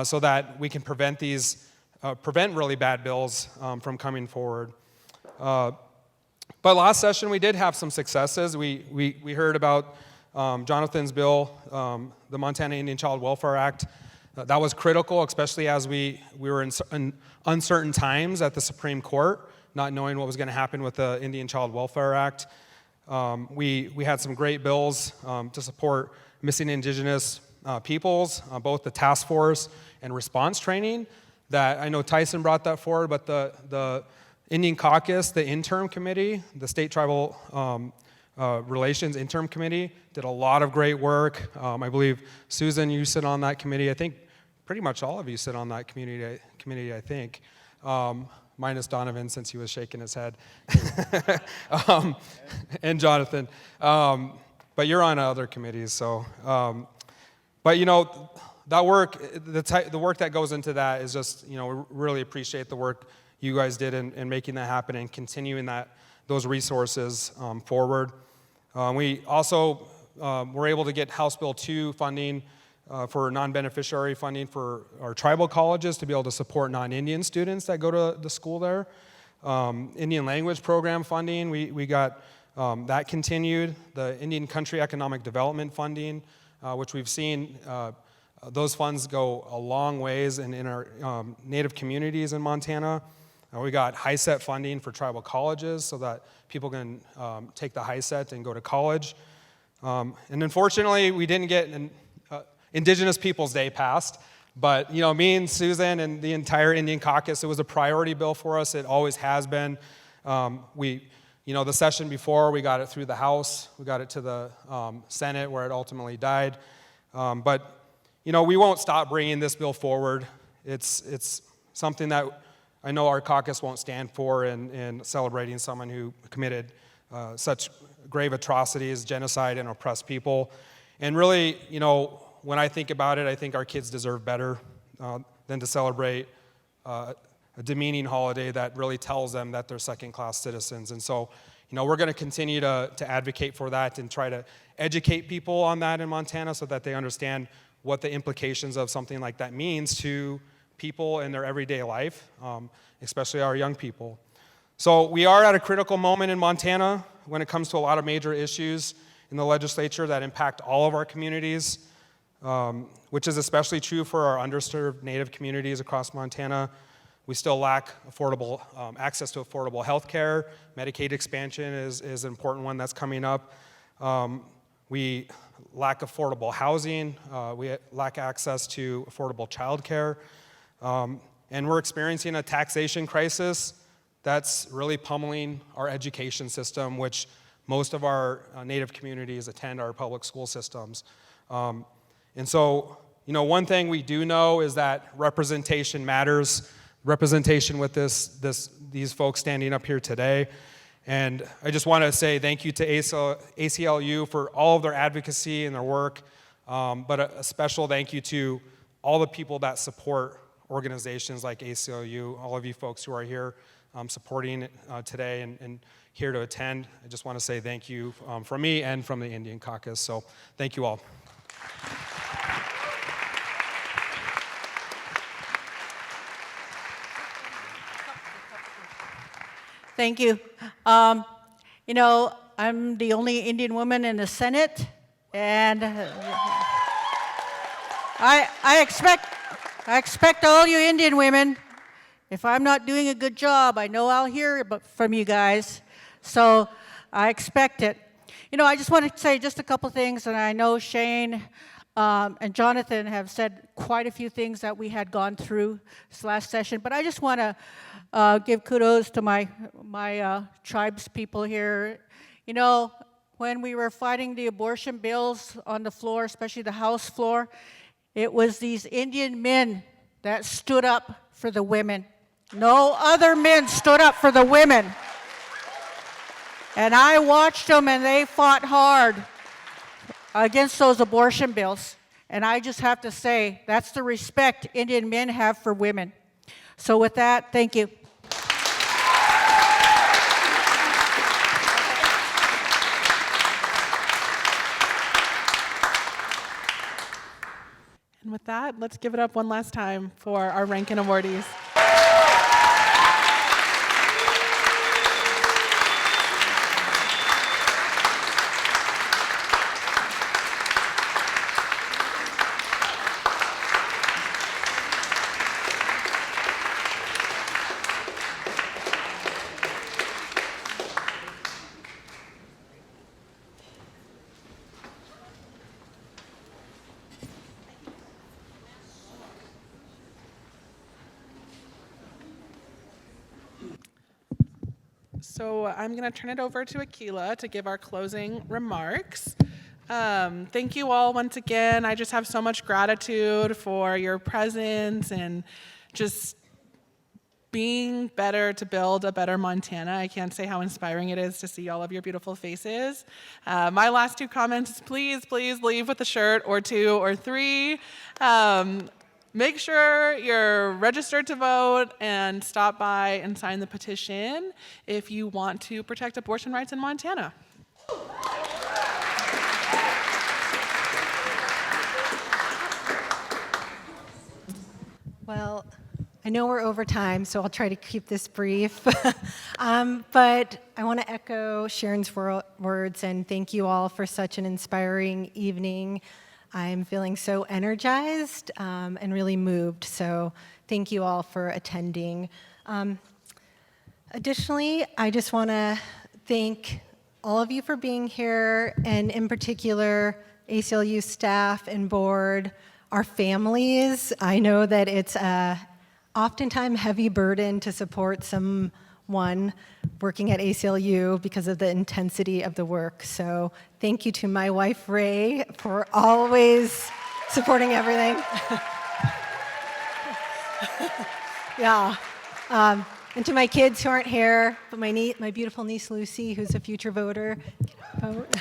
so that we can prevent really bad bills from coming forward. But last session we did have some successes. We heard about Jonathan's bill, the Montana Indian Child Welfare Act. That was critical, especially as we were in uncertain times at the Supreme Court, not knowing what was going to happen with the Indian Child Welfare Act. We had some great bills to support missing Indigenous peoples, both the task force and response training. That I know Tyson brought that forward, but the Indian Caucus, the interim committee, the State Tribal Relations interim committee did a lot of great work. I believe, Susan, you sit on that committee. I think pretty much all of you sit on that committee, I think, minus Donovan since he was shaking his head, and Jonathan. But you're on other committees, so. But that work, the work that goes into that is just, we really appreciate the work you guys did in making that happen and continuing those resources forward. We also were able to get House Bill 2 funding for non-beneficiary funding for our tribal colleges to be able to support non-Indian students that go to the school there. Indian language program funding, we got that continued. The Indian Country Economic Development funding, which we've seen those funds go a long ways in our Native communities in Montana. We got HISET funding for tribal colleges so that people can take the HISET and go to college. And unfortunately, we didn't get an Indigenous Peoples Day passed, but me and Susan and the entire Indian caucus, it was a priority bill for us. It always has been. The session before, we got it through the House. We got it to the Senate where it ultimately died. But we won't stop bringing this bill forward. It's something that I know our caucus won't stand for in celebrating someone who committed such grave atrocities, genocide, and oppressed people. And really, when I think about it, I think our kids deserve better than to celebrate a demeaning holiday that really tells them that they're second-class citizens. And so, we're going to continue to advocate for that and try to educate people on that in Montana so that they understand what the implications of something like that means to people in their everyday life, especially our young people. So we are at a critical moment in Montana when it comes to a lot of major issues in the legislature that impact all of our communities, which is especially true for our underserved Native communities across Montana. We still lack affordable access to affordable health care. Medicaid expansion is an important one that's coming up. We lack affordable housing. We lack access to affordable childcare. And we're experiencing a taxation crisis that's really pummeling our education system, which most of our Native communities attend our public school systems. And so, one thing we do know is that representation matters. Representation with these folks standing up here today. And I just want to say thank you to ACLU for all of their advocacy and their work, but a special thank you to all the people that support organizations like ACLU, all of you folks who are here supporting today and here to attend. I just want to say thank you from me and from the Indian Caucus. So thank you all. Thank you. You know, I'm the only Indian woman in the Senate, and I expect all you Indian women, if I'm not doing a good job, I know I'll hear from you guys. So I expect it. You know, I just want to say just a couple things, and I know Shane and Jonathan have said quite a few things that we had gone through this last session, but I just want to give kudos to my tribes people here. You know, when we were fighting the abortion bills on the floor, especially the House floor, it was these Indian men that stood up for the women. No other men stood up for the women. And I watched them, and they fought hard against those abortion bills. And I just have to say, that's the respect Indian men have for women. So with that, thank you. And with that, let's give it up one last time for our Rankin awardees. So I'm going to turn it over to Akila to give our closing remarks. Thank you all once again. I just have so much gratitude for your presence and just being better to build a better Montana. I can't say how inspiring it is to see all of your beautiful faces. My last two comments is please, please leave with a shirt or two or three. Make sure you're registered to vote and stop by and sign the petition if you want to protect abortion rights in Montana. Well, I know we're over time, so I'll try to keep this brief. But I want to echo Sharon's words and thank you all for such an inspiring evening. I'm feeling so energized and really moved, so thank you all for attending. Additionally, I just want to thank all of you for being here, and in particular, ACLU staff and board, our families. I know that it's a oftentimes heavy burden to support someone working at ACLU because of the intensity of the work. So thank you to my wife, Ray, for always supporting everything. Yeah. And to my kids who aren't here, but my beautiful niece, Lucy, who's a future voter. Vote.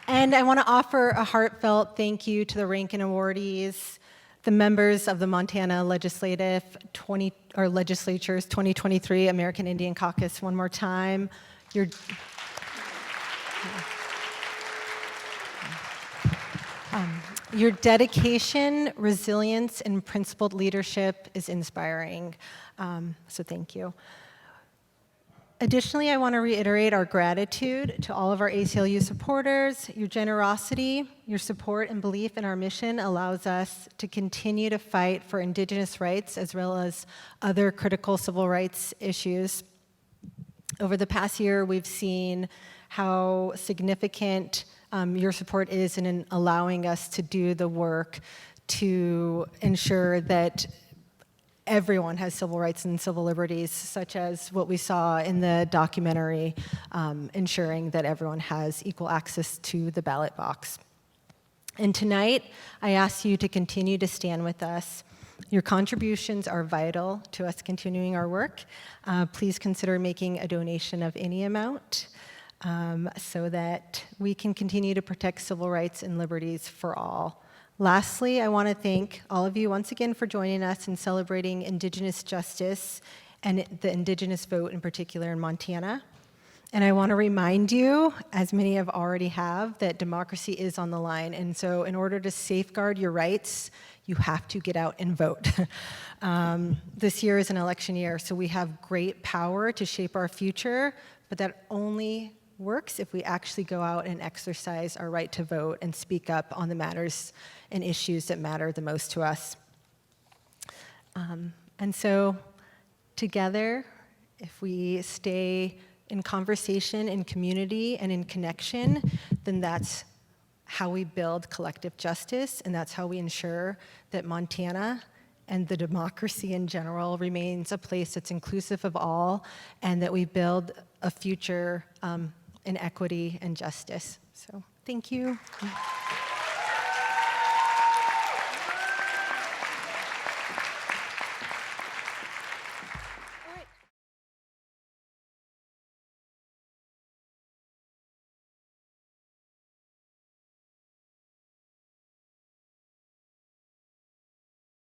And I want to offer a heartfelt thank you to the Rankin awardees, the members of the Montana Legislature's 2023 American Indian Caucus. One more time. Your dedication, resilience, and principled leadership is inspiring. So thank you. Additionally, I want to reiterate our gratitude to all of our ACLU supporters. Your generosity, your support, and belief in our mission allows us to continue to fight for Indigenous rights as well as other critical civil rights issues. Over the past year, we've seen how significant your support is in allowing us to do the work to ensure that everyone has civil rights and civil liberties, such as what we saw in the documentary, ensuring that everyone has equal access to the ballot box. And tonight, I ask you to continue to stand with us. Your contributions are vital to us continuing our work. Please consider making a donation of any amount so that we can continue to protect civil rights and liberties for all. Lastly, I want to thank all of you once again for joining us in celebrating Indigenous justice and the Indigenous vote in particular in Montana. And I want to remind you, as many of already have, that democracy is on the line. And so in order to safeguard your rights, you have to get out and vote. This year is an election year, so we have great power to shape our future, but that only works if we actually go out and exercise our right to vote and speak up on the matters and issues that matter the most to us. And so together, if we stay in conversation, in community, and in connection, then that's how we build collective justice, and that's how we ensure that Montana and the democracy in general remains a place that's inclusive of all, and that we build a future in equity and justice. So thank you.